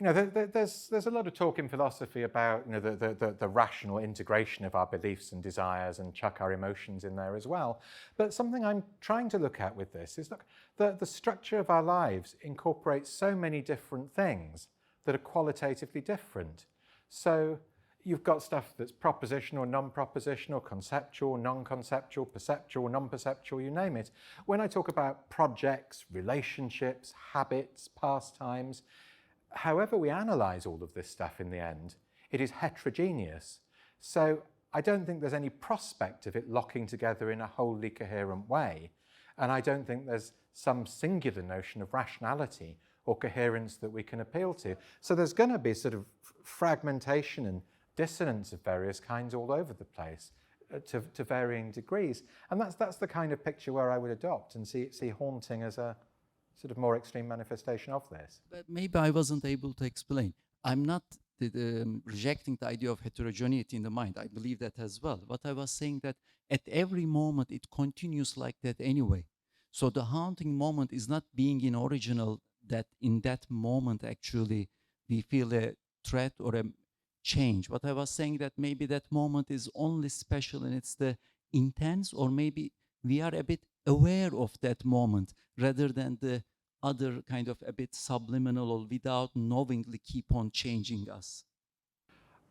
There's a lot of talk in philosophy about the rational integration of our beliefs and desires and chuck our emotions in there as well. But something I'm trying to look at with this is, look, the structure of our lives incorporates so many different things that are qualitatively different. So you've got stuff that's propositional, non-propositional, conceptual, non-conceptual, perceptual, non-perceptual, you name it. When I talk about projects, relationships, habits, pastimes, however we analyze all of this stuff in the end, it is heterogeneous. So I don't think there's any prospect of it locking together in a wholly coherent way. And I don't think there's some singular notion of rationality or coherence that we can appeal to. So there's going to be sort of fragmentation and dissonance of various kinds all over the place to varying degrees. And that's the kind of picture where I would adopt and see haunting as a sort of more extreme manifestation of this. But maybe I wasn't able to explain. I'm not rejecting the idea of heterogeneity in the mind. I believe that as well. But I was saying that at every moment it continues like that anyway. So the haunting moment is not being in original, that in that moment actually we feel a threat or a change. But I was saying that maybe that moment is only special and it's the intense, or maybe we are a bit aware of that moment rather than the other kind of a bit subliminal or without knowingly keep on changing us.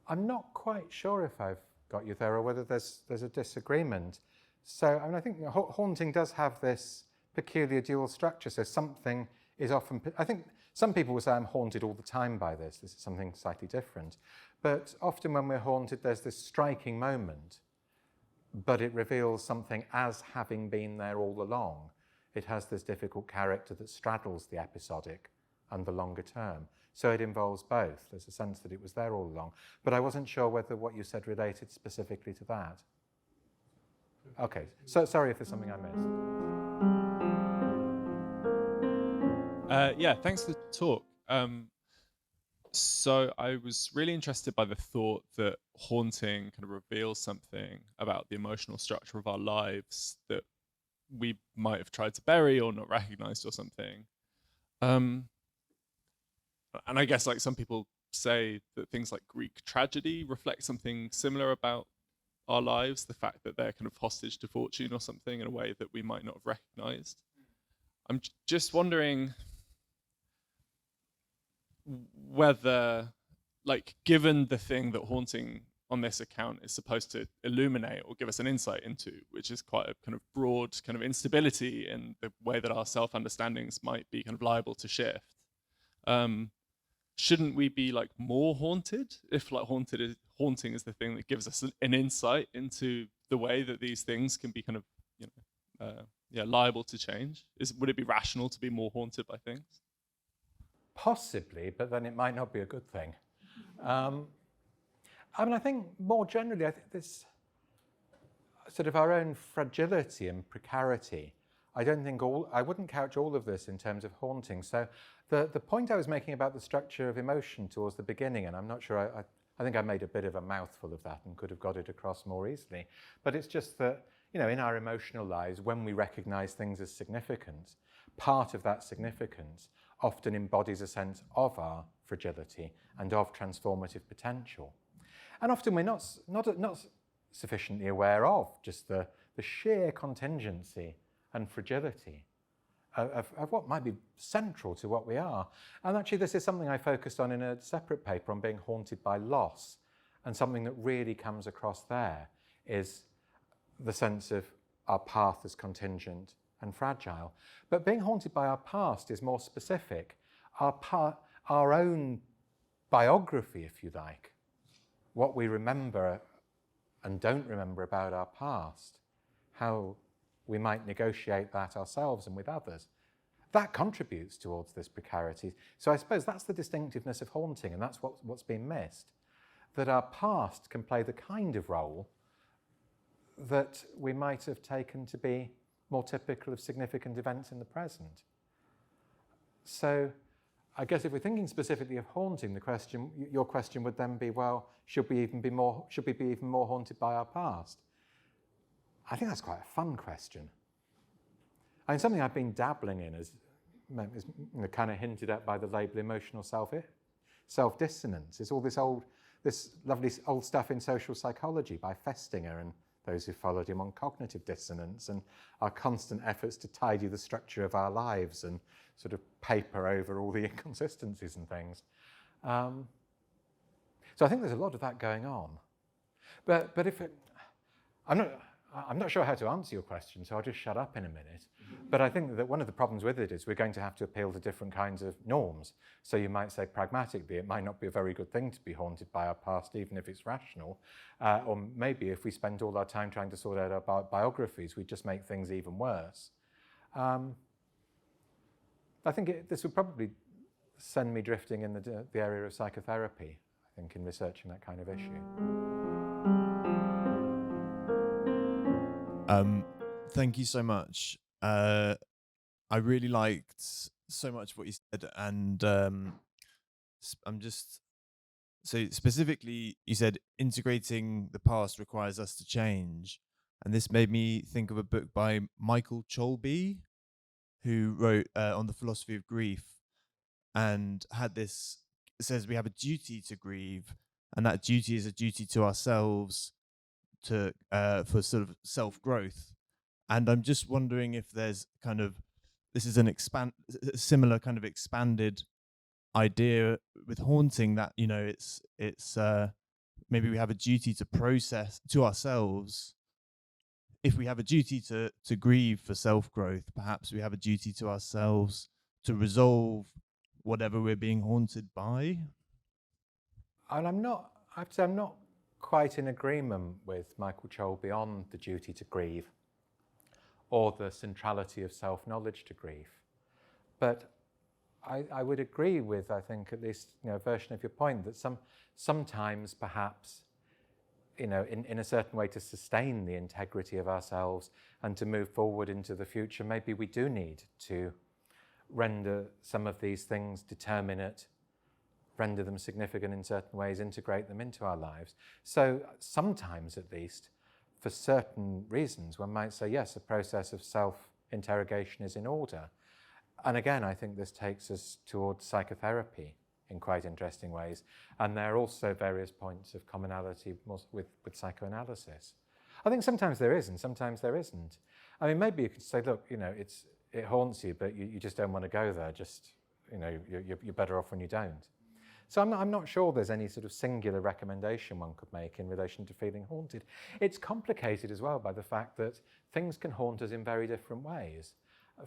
I'm not quite sure if I've got you there or whether there's a disagreement. So I think haunting does have this peculiar dual structure. So something is often, I think some people will say I'm haunted all the time by this. This is something slightly different. But often when we're haunted, there's this striking moment, but it reveals something as having been there all along. It has this difficult character that straddles the episodic and the longer term. So it involves both. There's a sense that it was there all along. But I wasn't sure whether what you said related specifically to that. Okay, so sorry if there's something I missed. Yeah, thanks for the talk. So I was really interested by the thought that haunting kind of reveals something about the emotional structure of our lives that we might have tried to bury or not recognized or something. And I guess like some people say that things like Greek tragedy reflect something similar about our lives, the fact that they're kind of hostage to fortune or something in a way that we might not have recognized. I'm just wondering whether, like, given the thing that haunting on this account is supposed to illuminate or give us an insight into, which is quite a kind of broad kind of instability in the way that our self-understandings might be kind of liable to shift. Shouldn't we be like more haunted if like haunting is the thing that gives us an insight into the way that these things can be kind of, you know, liable to change? Would it be rational to be more haunted by things? Possibly, but then it might not be a good thing. I mean, I think more generally, I think this sort of our own fragility and precarity. I wouldn't couch all of this in terms of haunting. So the point I was making about the structure of emotion towards the beginning, and I'm not sure, I think I made a bit of a mouthful of that and could have got it across more easily. But it's just that, you know, in our emotional lives, when we recognize things as significant, part of that significance often embodies a sense of our fragility and of transformative potential. And often we're not sufficiently aware of just the sheer contingency and fragility of what might be central to what we are. And actually this is something I focused on in a separate paper on being haunted by loss. And something that really comes across there is the sense of our path as contingent and fragile. But being haunted by our past is more specific. Our own biography, if you like, what we remember and don't remember about our past, how we might negotiate that ourselves and with others, that contributes towards this precarity. So I suppose that's the distinctiveness of haunting, and that's what's been missed, that our past can play the kind of role that we might have taken to be more typical of significant events in the present. So I guess if we're thinking specifically of haunting, your question would then be, well, should we be even more haunted by our past? I think that's quite a fun question. I mean, something I've been dabbling in is kind of hinted at by the label emotional self-dissonance. It's all this lovely old stuff in social psychology by Festinger and those who followed him on cognitive dissonance, and our constant efforts to tidy the structure of our lives and sort of paper over all the inconsistencies and things. So I think there's a lot of that going on. But I'm not sure how to answer your question, so I'll just shut up in a minute. But I think that one of the problems with it is we're going to have to appeal to different kinds of norms. So you might say pragmatically, it might not be a very good thing to be haunted by our past, even if it's rational. Or maybe if we spend all our time trying to sort out our biographies, we just make things even worse. I think this would probably send me drifting in the area of psychotherapy, I think, in researching that kind of issue. Thank you so much. I really liked so much what you said, and so specifically you said integrating the past requires us to change, and this made me think of a book by Michael Cholby, who wrote on the philosophy of grief, and it says we have a duty to grieve, and that duty is a duty to ourselves for sort of self-growth. And I'm just wondering if there's this is a similar kind of expanded idea with haunting, that, you know, it's maybe we have a duty to process to ourselves. If we have a duty to grieve for self-growth, perhaps we have a duty to ourselves to resolve whatever we're being haunted by. And I'm not quite in agreement with Michael Cholby on the duty to grieve or the centrality of self-knowledge to grief. But I would agree with, I think, at least, you know, a version of your point that sometimes perhaps, you know, in a certain way to sustain the integrity of ourselves and to move forward into the future, maybe we do need to render some of these things determinate render them significant in certain ways, integrate them into our lives. So sometimes, at least, for certain reasons, one might say, yes, a process of self-interrogation is in order. And again, I think this takes us towards psychotherapy in quite interesting ways. And there are also various points of commonality with psychoanalysis. I think sometimes there is and sometimes there isn't. I mean, maybe you could say, look, you know, it haunts you, but you just don't want to go there. Just, you know, you're better off when you don't. So I'm not sure there's any sort of singular recommendation one could make in relation to feeling haunted. It's complicated as well by the fact that things can haunt us in very different ways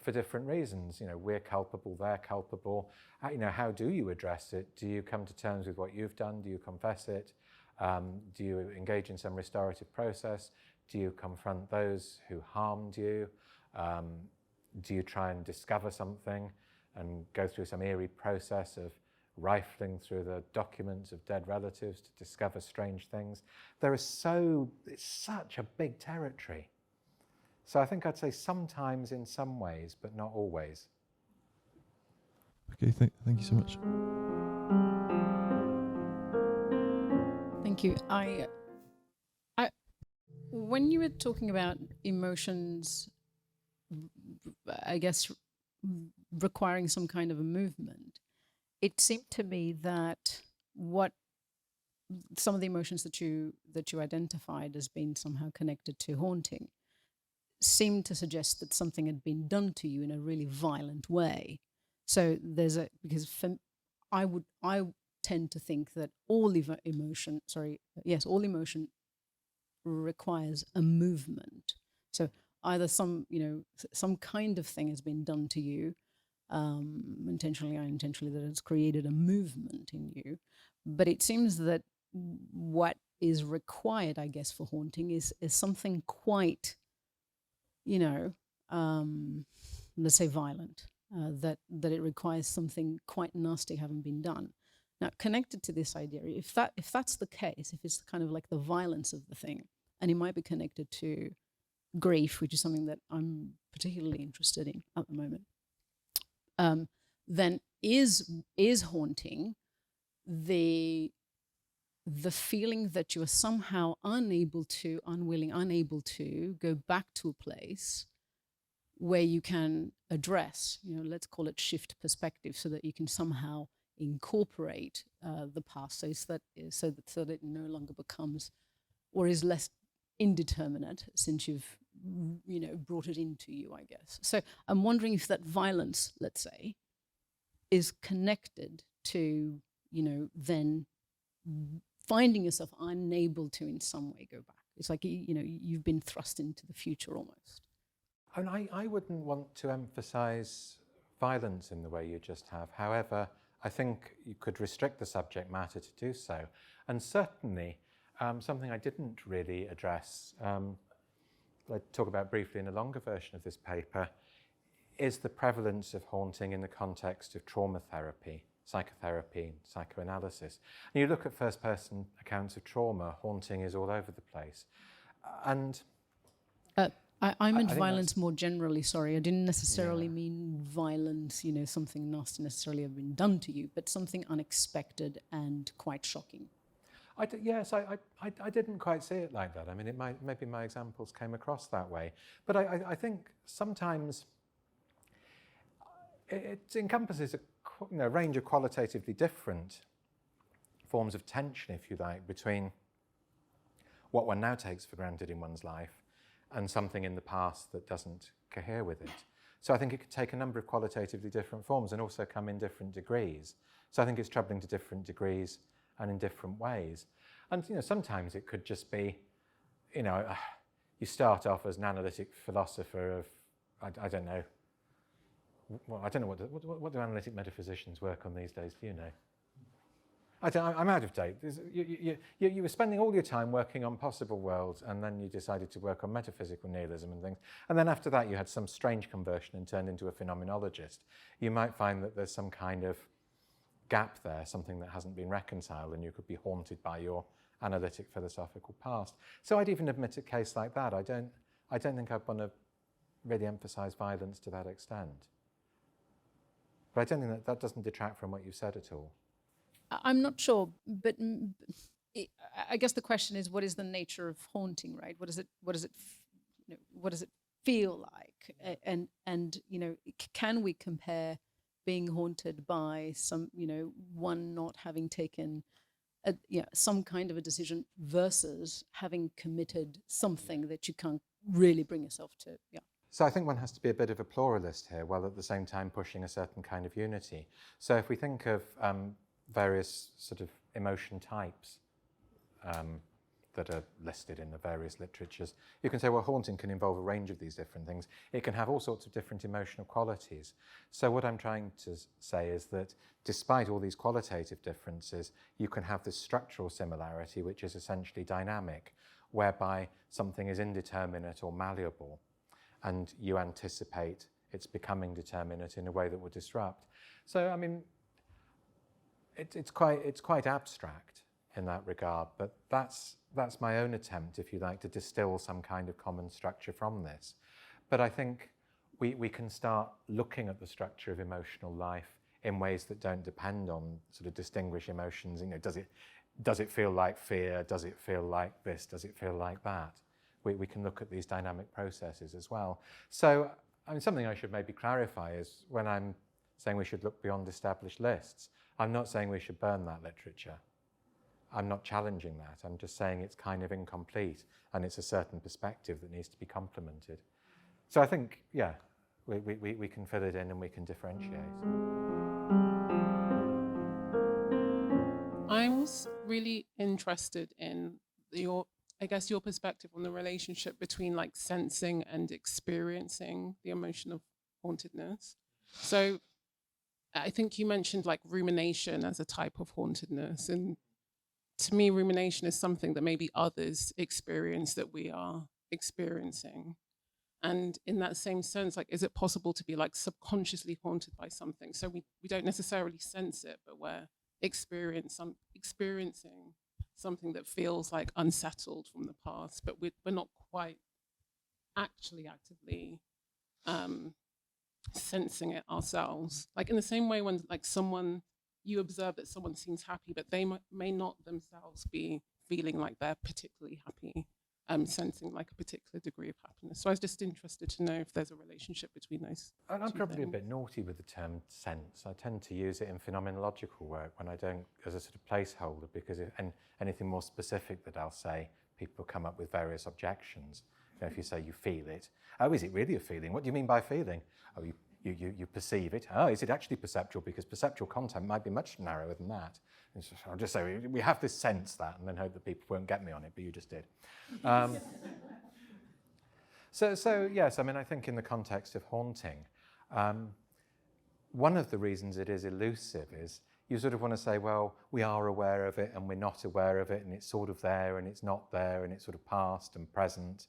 for different reasons. You know, we're culpable, they're culpable. You know, how do you address it? Do you come to terms with what you've done? Do you confess it? Do you engage in some restorative process? Do you confront those who harmed you? Do you try and discover something and go through some eerie process of rifling through the documents of dead relatives to discover strange things? It's such a big territory. So I think I'd say sometimes in some ways, but not always. Okay, thank you so much. Thank you. When you were talking about emotions, I guess, requiring some kind of a movement, it seemed to me that what some of the emotions that you identified as being somehow connected to haunting seemed to suggest that something had been done to you in a really violent way. So I tend to think that all emotion requires a movement. So either some kind of thing has been done to you, intentionally or unintentionally, that has created a movement in you. But it seems that what is required, I guess, for haunting is something quite, let's say violent, that it requires something quite nasty having been done. Now, connected to this idea, if that's the case, if it's kind of like the violence of the thing, and it might be connected to grief, which is something that I'm particularly interested in at the moment, then is haunting the feeling that you are somehow unable to go back to a place where you can address, let's call it shift perspective, so that you can somehow incorporate the past, so that it no longer becomes or is less indeterminate since you've brought it into you, I guess. So I'm wondering if that violence, let's say, is connected to then finding yourself unable to in some way go back. It's like you've been thrust into the future almost. And I wouldn't want to emphasize violence in the way you just have. However, I think you could restrict the subject matter to do so. And certainly, something I didn't really address, I'll talk about briefly in a longer version of this paper, is the prevalence of haunting in the context of trauma therapy, psychotherapy, and psychoanalysis. And you look at first-person accounts of trauma, haunting is all over the place. And I meant violence more generally, sorry. I didn't necessarily mean violence, something nasty necessarily have been done to you, but something unexpected and quite shocking. I didn't quite see it like that. I mean, maybe my examples came across that way. But I think sometimes it encompasses a range of qualitatively different forms of tension, if you like, between what one now takes for granted in one's life and something in the past that doesn't cohere with it. So I think it could take a number of qualitatively different forms and also come in different degrees. So I think it's troubling to different degrees and in different ways. And sometimes it could just be, you start off as an analytic philosopher of, I don't know, well, I don't know what do analytic metaphysicians work on these days, do you know? I'm out of date. You were spending all your time working on possible worlds, and then you decided to work on metaphysical nihilism and things. And then after that, you had some strange conversion and turned into a phenomenologist. You might find that there's some kind of gap there, something that hasn't been reconciled, and you could be haunted by your analytic philosophical past. So I'd even admit a case like that. I don't think I'd want to really emphasize violence to that extent. But I don't think that doesn't detract from what you said at all. I'm not sure, but I guess the question is, what is the nature of haunting, right? What does it what does it feel like? And can we compare being haunted by one not having taken some kind of a decision versus having committed something that you can't really bring yourself to? Yeah. So I think one has to be a bit of a pluralist here, while at the same time pushing a certain kind of unity. So if we think of various sort of emotion types that are listed in the various literatures, you can say, well, haunting can involve a range of these different things. It can have all sorts of different emotional qualities. So what I'm trying to say is that despite all these qualitative differences, you can have this structural similarity, which is essentially dynamic, whereby something is indeterminate or malleable, and you anticipate it's becoming determinate in a way that will disrupt. So, I mean, it's quite abstract in that regard, but that's my own attempt, if you like, to distill some kind of common structure from this. But I think we can start looking at the structure of emotional life in ways that don't depend on sort of distinguish emotions. Does it feel like fear? Does it feel like this? Does it feel like that? We can look at these dynamic processes as well. So, I mean, something I should maybe clarify is when I'm saying we should look beyond established lists, I'm not saying we should burn that literature. I'm not challenging that. I'm just saying it's kind of incomplete and it's a certain perspective that needs to be complemented. So I think, yeah, we can fill it in and we can differentiate. I was really interested in your perspective on the relationship between like sensing and experiencing the emotion of hauntedness. So I think you mentioned like rumination as a type of hauntedness. And to me, rumination is something that maybe others experience that we are experiencing. And in that same sense, like, is it possible to be like subconsciously haunted by something? So we don't necessarily sense it, but we're experiencing something that feels like unsettled from the past, but we're not quite actually actively sensing it ourselves. Like in the same way when like you observe that someone seems happy, but they may not themselves be feeling like they're particularly happy, sensing like a particular degree of happiness. So I was just interested to know if there's a relationship between those. I'm probably a bit naughty with the term sense. I tend to use it in phenomenological work when I don't, as a sort of placeholder, because anything more specific that I'll say, people come up with various objections. If you say you feel it, oh, is it really a feeling? What do you mean by feeling? Oh, you perceive it. Oh, is it actually perceptual? Because perceptual content might be much narrower than that. I'll just say we have this sense that, and then hope that people won't get me on it, but you just did. So yes, I mean, I think in the context of haunting, one of the reasons it is elusive is you sort of want to say, well, we are aware of it and we're not aware of it, and it's sort of there and it's not there, and it's sort of past and present.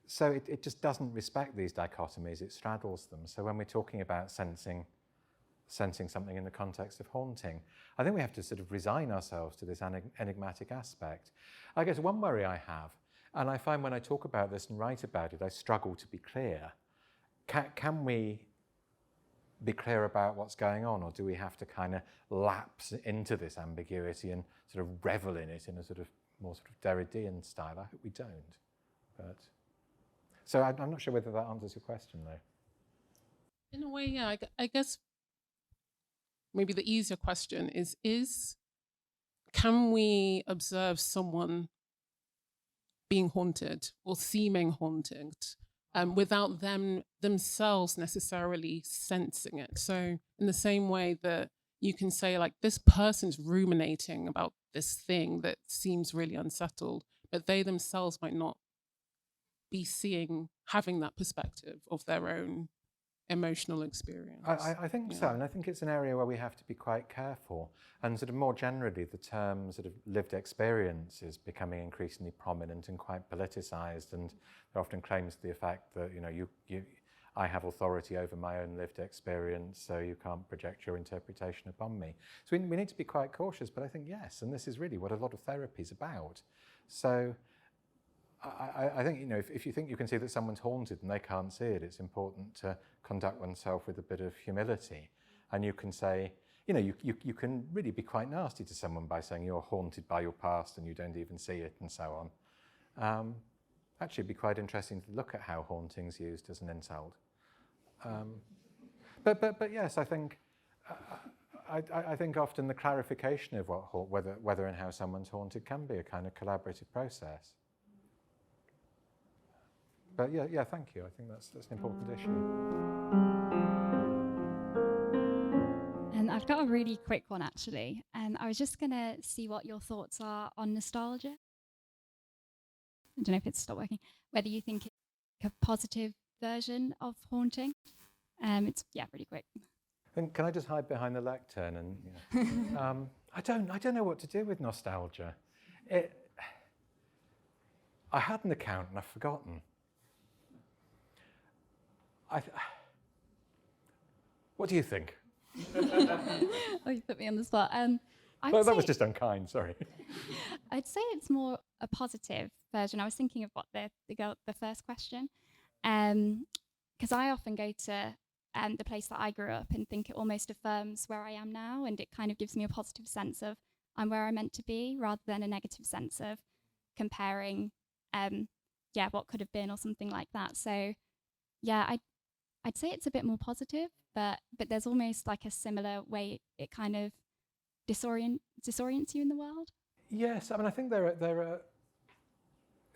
So it just doesn't respect these dichotomies, it straddles them. So when we're talking about sensing something in the context of haunting, I think we have to sort of resign ourselves to this enigmatic aspect. I guess one worry I have, and I find when I talk about this and write about it, I struggle to be clear. Can we be clear about what's going on, or do we have to kind of lapse into this ambiguity and sort of revel in it in a sort of more sort of Derridean style? I hope we don't. But so I'm not sure whether that answers your question, though. In a way, yeah. I guess maybe the easier question is can we observe someone being haunted or seeming haunted without them themselves necessarily sensing it? So in the same way that you can say, like, this person's ruminating about this thing that seems really unsettled, but they themselves might not be having that perspective of their own emotional experience. I think so, and I think it's an area where we have to be quite careful. And sort of more generally, the term sort of lived experience is becoming increasingly prominent and quite politicized, and there are often claims to the effect that, I have authority over my own lived experience, so you can't project your interpretation upon me. So we need to be quite cautious, but I think yes, and this is really what a lot of therapy is about. So I think, if you think you can see that someone's haunted and they can't see it, it's important to conduct oneself with a bit of humility. And you can say, you can really be quite nasty to someone by saying you're haunted by your past and you don't even see it and so on. Actually, it'd be quite interesting to look at how haunting's used as an insult. But yes, I think I think often the clarification of whether and how someone's haunted can be a kind of collaborative process. But yeah, thank you. I think that's an important issue. And I've got a really quick one actually. I was just gonna see what your thoughts are on nostalgia. I don't know if it's still working. Whether you think it's a positive version of haunting. It's really quick. And can I just hide behind the lectern? And I don't know what to do with nostalgia. I had an account and I've forgotten. What do you think? Oh, you put me on the spot. That was just unkind. Sorry. I'd say it's more a positive version. I was thinking of what the first question, because I often go to the place that I grew up and think it almost affirms where I am now, and it kind of gives me a positive sense of I'm where I'm meant to be, rather than a negative sense of comparing, what could have been or something like that. So, yeah, I'd say it's a bit more positive, but there's almost like a similar way it kind of disorients you in the world. Yes, I mean, I think there are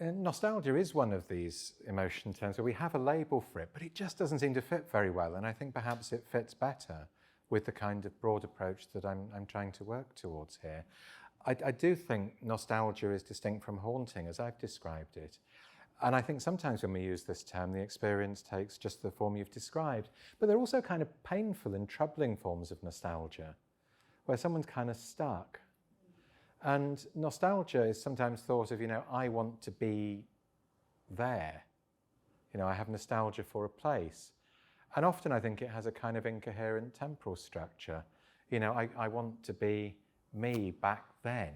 nostalgia is one of these emotion terms where we have a label for it, but it just doesn't seem to fit very well. And I think perhaps it fits better with the kind of broad approach that I'm trying to work towards here. I do think nostalgia is distinct from haunting, as I've described it. And I think sometimes when we use this term, the experience takes just the form you've described. But there are also kind of painful and troubling forms of nostalgia, where someone's kind of stuck. And nostalgia is sometimes thought of, I want to be there. I have nostalgia for a place. And often I think it has a kind of incoherent temporal structure. I want to be me back then,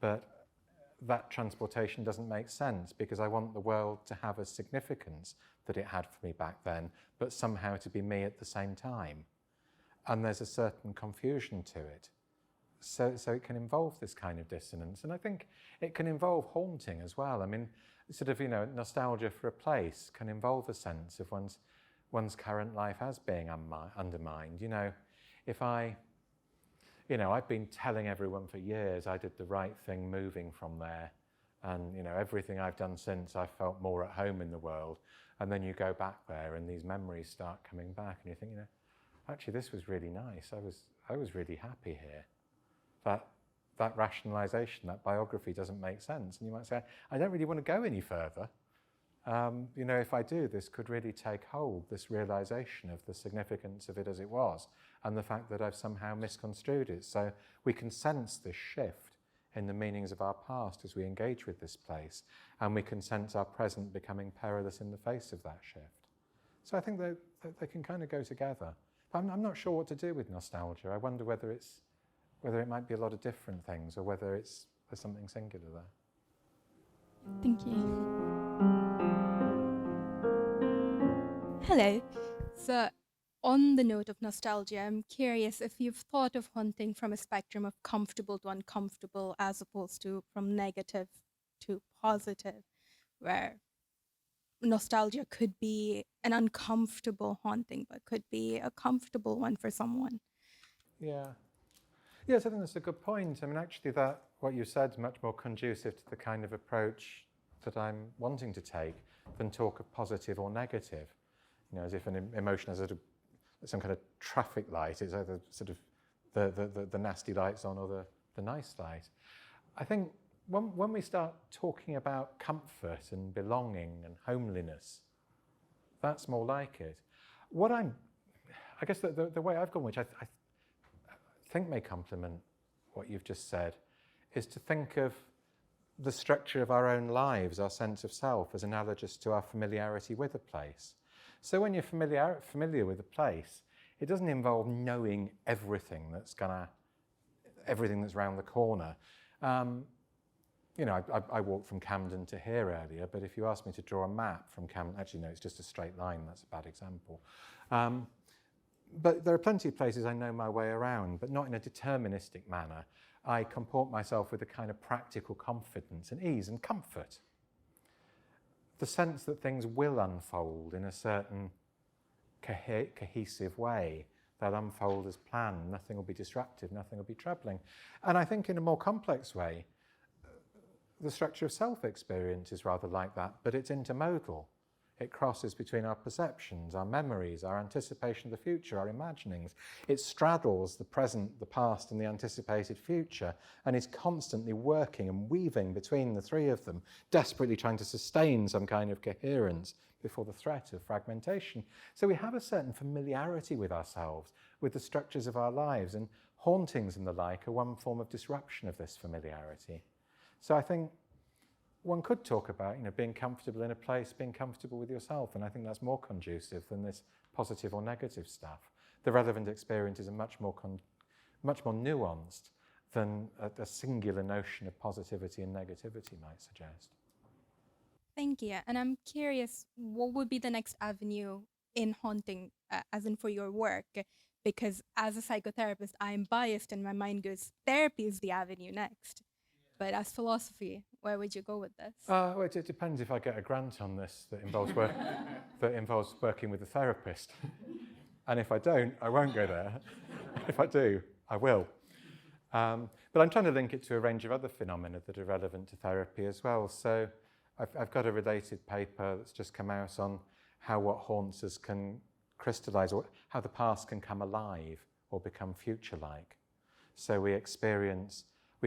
but that transportation doesn't make sense because I want the world to have a significance that it had for me back then, but somehow to be me at the same time. And there's a certain confusion to it. So it can involve this kind of dissonance. And I think it can involve haunting as well. I mean, sort of, nostalgia for a place can involve a sense of one's current life as being undermined. If I've been telling everyone for years I did the right thing moving from there. And, everything I've done since, I felt more at home in the world. And then you go back there and these memories start coming back and you think, actually, this was really nice. I was really happy here. That rationalization, that biography doesn't make sense. And you might say, I don't really want to go any further. If I do, this could really take hold, this realization of the significance of it as it was, and the fact that I've somehow misconstrued it. So we can sense this shift in the meanings of our past as we engage with this place, and we can sense our present becoming perilous in the face of that shift. So I think they can kind of go together. But I'm not sure what to do with nostalgia. I wonder whether it might be a lot of different things, or whether there's something singular there. Thank you. Hello. So, on the note of nostalgia, I'm curious if you've thought of haunting from a spectrum of comfortable to uncomfortable, as opposed to from negative to positive, where nostalgia could be an uncomfortable haunting, but could be a comfortable one for someone. Yeah. Yes, I think that's a good point. I mean, actually, what you said is much more conducive to the kind of approach that I'm wanting to take than talk of positive or negative. As if an emotion has some kind of traffic light. It's either sort of the nasty lights on or the nice light. I think when we start talking about comfort and belonging and homeliness, that's more like it. I guess the way I've gone, which I think may complement what you've just said, is to think of the structure of our own lives, our sense of self, as analogous to our familiarity with a place. So when you're familiar with a place, it doesn't involve knowing everything that's round the corner. I walked from Camden to here earlier, but if you asked me to draw a map from Camden, actually no, it's just a straight line, that's a bad example. But there are plenty of places I know my way around, but not in a deterministic manner. I comport myself with a kind of practical confidence and ease and comfort. The sense that things will unfold in a certain cohesive way, they'll unfold as planned, nothing will be disruptive, nothing will be troubling. And I think in a more complex way, the structure of self-experience is rather like that, but it's intermodal. It crosses between our perceptions, our memories, our anticipation of the future, our imaginings. It straddles the present, the past, and the anticipated future, and is constantly working and weaving between the three of them, desperately trying to sustain some kind of coherence before the threat of fragmentation. So we have a certain familiarity with ourselves, with the structures of our lives, and hauntings and the like are one form of disruption of this familiarity. So I think one could talk about, being comfortable in a place, being comfortable with yourself, and I think that's more conducive than this positive or negative stuff. The relevant experience is much more nuanced than a singular notion of positivity and negativity might suggest. Thank you. And I'm curious, what would be the next avenue in haunting, as in for your work? Because as a psychotherapist, I'm biased and my mind goes, therapy is the avenue next. But as philosophy, where would you go with this? Well, it depends if I get a grant on this that involves working with a therapist. And if I don't, I won't go there. If I do, I will. But I'm trying to link it to a range of other phenomena that are relevant to therapy as well. So I've got a related paper that's just come out on how what haunts us can crystallize, or how the past can come alive or become future-like. So we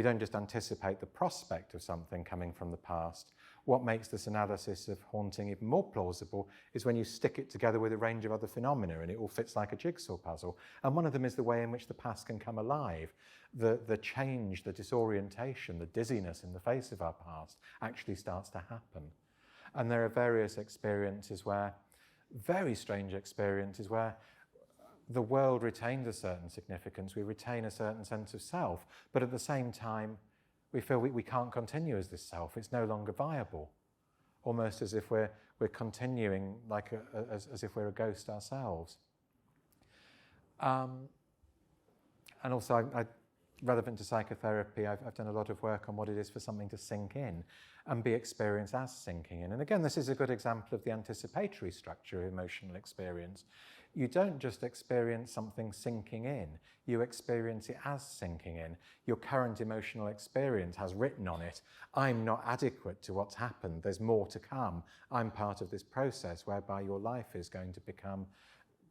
don't just anticipate the prospect of something coming from the past. What makes this analysis of haunting even more plausible is when you stick it together with a range of other phenomena and it all fits like a jigsaw puzzle. And one of them is the way in which the past can come alive. The change, the disorientation, the dizziness in the face of our past actually starts to happen. And there are various experiences very strange experiences where the world retains a certain significance, we retain a certain sense of self, but at the same time, we feel we can't continue as this self. It's no longer viable, almost as if we're continuing as if we're a ghost ourselves. And also, relevant to psychotherapy, I've done a lot of work on what it is for something to sink in and be experienced as sinking in. And again, this is a good example of the anticipatory structure of emotional experience. You don't just experience something sinking in, you experience it as sinking in. Your current emotional experience has written on it, I'm not adequate to what's happened, there's more to come. I'm part of this process whereby your life is going to become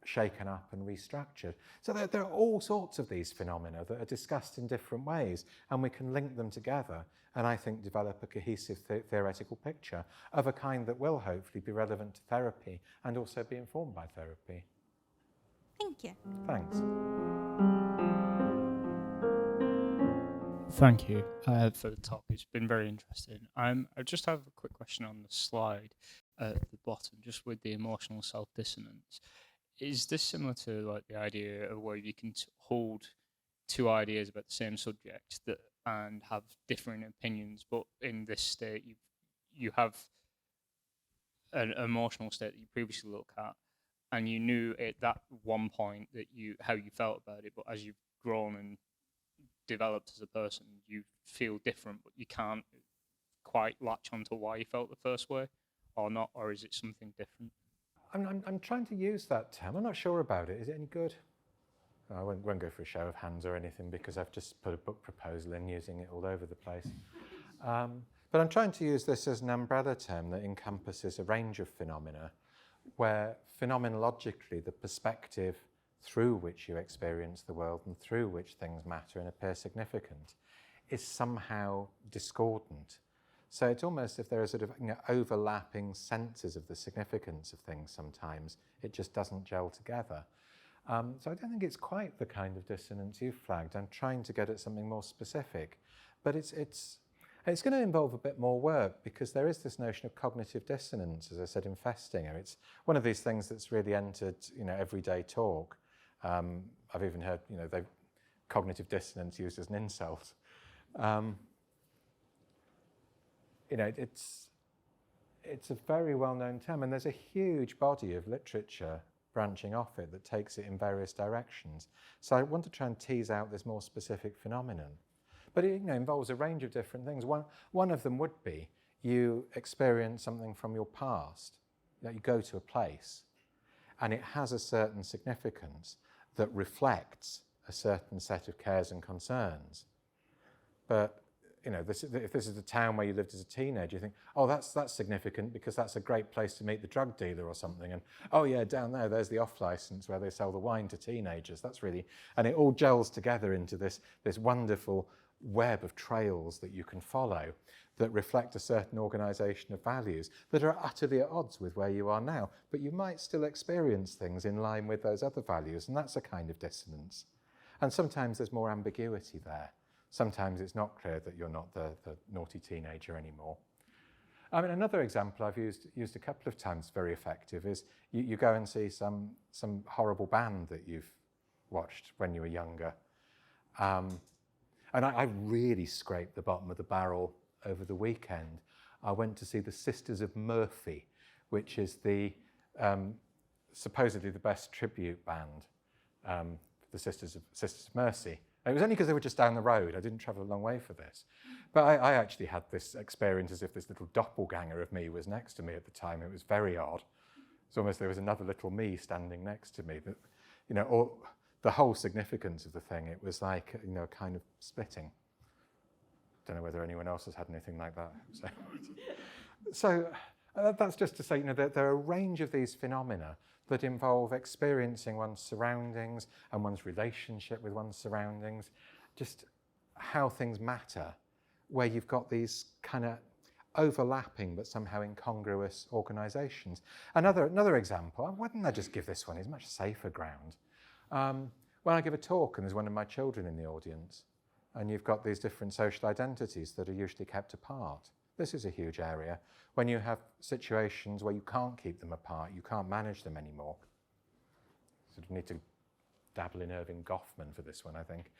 shaken up and restructured. So there are all sorts of these phenomena that are discussed in different ways, and we can link them together and I think develop a cohesive theoretical picture of a kind that will hopefully be relevant to therapy and also be informed by therapy. Thank you. Thanks. Thank you for the talk. It's been very interesting. I just have a quick question on the slide at the bottom, just with the emotional self-dissonance. Is this similar to like the idea of where you can hold two ideas about the same subject and have differing opinions, but in this state you have an emotional state that you previously looked at, and you knew at that one point that how you felt about it, but as you've grown and developed as a person, you feel different, but you can't quite latch onto why you felt the first way, or not, or is it something different? I'm trying to use that term. I'm not sure about it. Is it any good? I won't go for a show of hands or anything because I've just put a book proposal in using it all over the place. But I'm trying to use this as an umbrella term that encompasses a range of phenomena where phenomenologically the perspective through which you experience the world and through which things matter and appear significant is somehow discordant. So it's almost if there are sort of overlapping senses of the significance of things sometimes, it just doesn't gel together. So I don't think it's quite the kind of dissonance you've flagged. I'm trying to get at something more specific. But it's going to involve a bit more work because there is this notion of cognitive dissonance, as I said, in Festinger. It's one of these things that's really entered, everyday talk. I've even heard, cognitive dissonance used as an insult. It's a very well-known term, and there's a huge body of literature branching off it that takes it in various directions. So I want to try and tease out this more specific phenomenon. But it involves a range of different things. One of them would be you experience something from your past. You go to a place and it has a certain significance that reflects a certain set of cares and concerns. But if this is the town where you lived as a teenager, you think, oh, that's significant because that's a great place to meet the drug dealer or something. And oh yeah, down there's the off license where they sell the wine to teenagers. That's really, and it all gels together into this wonderful web of trails that you can follow that reflect a certain organisation of values that are utterly at odds with where you are now. But you might still experience things in line with those other values, and that's a kind of dissonance. And sometimes there's more ambiguity there. Sometimes it's not clear that you're not the naughty teenager anymore. I mean, another example I've used a couple of times, very effective, is you go and see some horrible band that you've watched when you were younger. And I really scraped the bottom of the barrel over the weekend. I went to see the Sisters of Murphy, which is supposedly the best tribute band, the Sisters of Mercy. It was only because they were just down the road. I didn't travel a long way for this. But I actually had this experience as if this little doppelganger of me was next to me at the time. It was very odd. It's almost there was another little me standing next to me. But, the whole significance of the thing, it was like, kind of splitting. Don't know whether anyone else has had anything like that. So that's just to say, there are a range of these phenomena that involve experiencing one's surroundings and one's relationship with one's surroundings, just how things matter, where you've got these kind of overlapping but somehow incongruous organisations. Another example, why didn't I just give this one? It's much safer ground. When I give a talk and there's one of my children in the audience, and you've got these different social identities that are usually kept apart. This is a huge area. When you have situations where you can't keep them apart, you can't manage them anymore. Sort of need to dabble in Irving Goffman for this one, I think.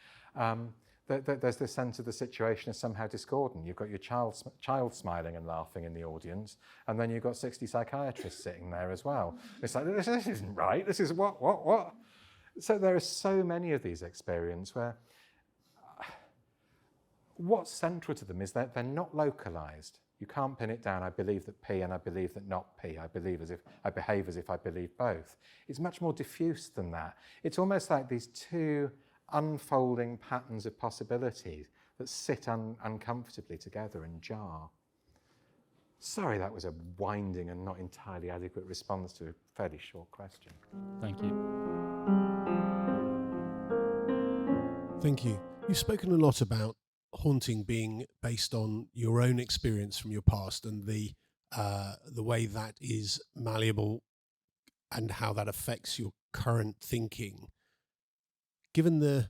There's this sense of the situation is somehow discordant. You've got your child smiling and laughing in the audience, and then you've got 60 psychiatrists sitting there as well. It's like, this isn't right. This is what? So there are so many of these experiences where what's central to them is that they're not localized. You can't pin it down, I believe that P and I believe that not P. I behave as if I believe both. It's much more diffuse than that. It's almost like these two unfolding patterns of possibilities that sit uncomfortably together and jar. Sorry, that was a winding and not entirely adequate response to a fairly short question. Thank you. Thank you. You've spoken a lot about haunting being based on your own experience from your past and the way that is malleable and how that affects your current thinking. Given the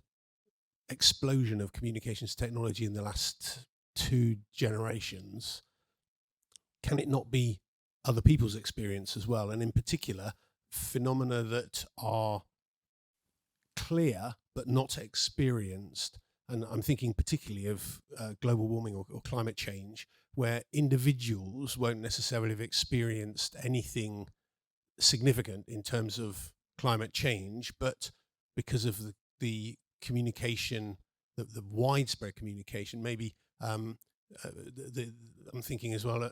explosion of communications technology in the last 2 generations, can it not be other people's experience as well? And in particular, phenomena that are clear but not experienced. And I'm thinking particularly of global warming or climate change, where individuals won't necessarily have experienced anything significant in terms of climate change, but because of the communication, the widespread communication, maybe I'm thinking as well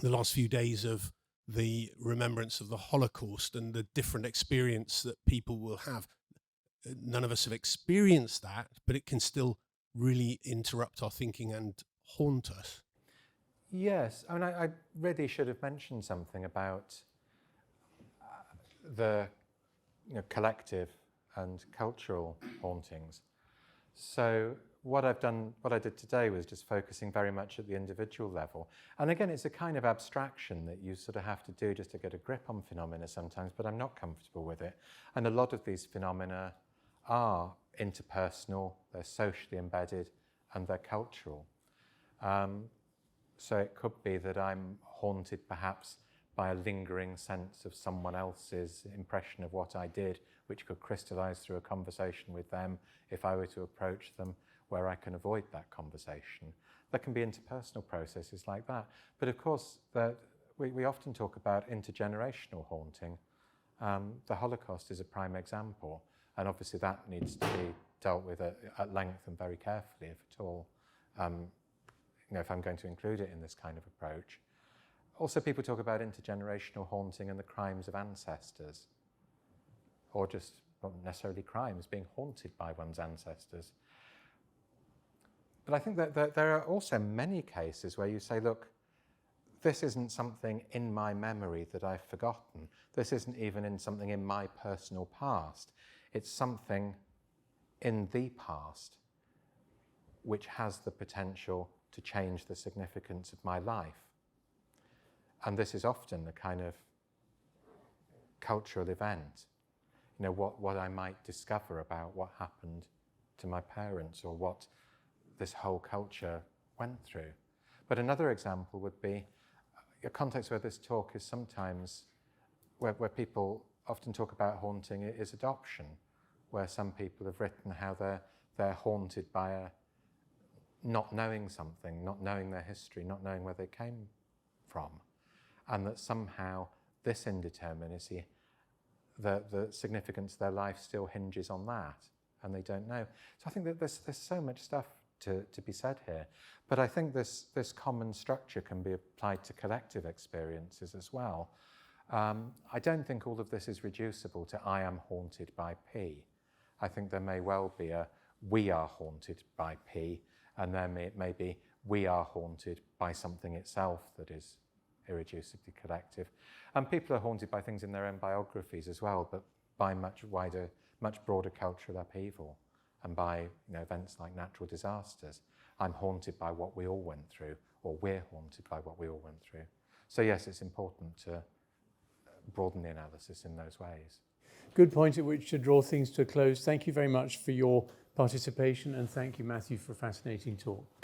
the last few days of the remembrance of the Holocaust and the different experience that people will have. None of us have experienced that, but it can still really interrupt our thinking and haunt us. Yes, I mean, I really should have mentioned something about the collective and cultural hauntings. So what I did today was just focusing very much at the individual level. And again, it's a kind of abstraction that you sort of have to do just to get a grip on phenomena sometimes, but I'm not comfortable with it. And a lot of these phenomena are interpersonal, they're socially embedded, and they're cultural. So it could be that I'm haunted perhaps by a lingering sense of someone else's impression of what I did, which could crystallize through a conversation with them if I were to approach them, where I can avoid that conversation. There can be interpersonal processes like that. But of course, we often talk about intergenerational haunting. The Holocaust is a prime example, and obviously that needs to be dealt with at length and very carefully, if at all, if I'm going to include it in this kind of approach. Also, people talk about intergenerational haunting and the crimes of ancestors, or just not necessarily crimes, being haunted by one's ancestors. But I think that there are also many cases where you say, look, this isn't something in my memory that I've forgotten. This isn't even in something in my personal past. It's something in the past which has the potential to change the significance of my life. And this is often a kind of cultural event. You know, what I might discover about what happened to my parents or what this whole culture went through. But another example would be a context where this talk is sometimes, where people often talk about haunting, is adoption, where some people have written how they're haunted by not knowing something, not knowing their history, not knowing where they came from, and that somehow this indeterminacy, the significance of their life still hinges on that, and they don't know. So I think that there's so much stuff to be said here. But I think this common structure can be applied to collective experiences as well. I don't think all of this is reducible to I am haunted by P. I think there may well be a we are haunted by P, and there may be we are haunted by something itself that is irreducibly collective. And people are haunted by things in their own biographies as well, but by much wider, much broader cultural upheaval, and by events like natural disasters. I'm haunted by what we all went through, or we're haunted by what we all went through. So yes, it's important to broaden the analysis in those ways. Good point at which to draw things to a close. Thank you very much for your participation, and thank you, Matthew, for a fascinating talk.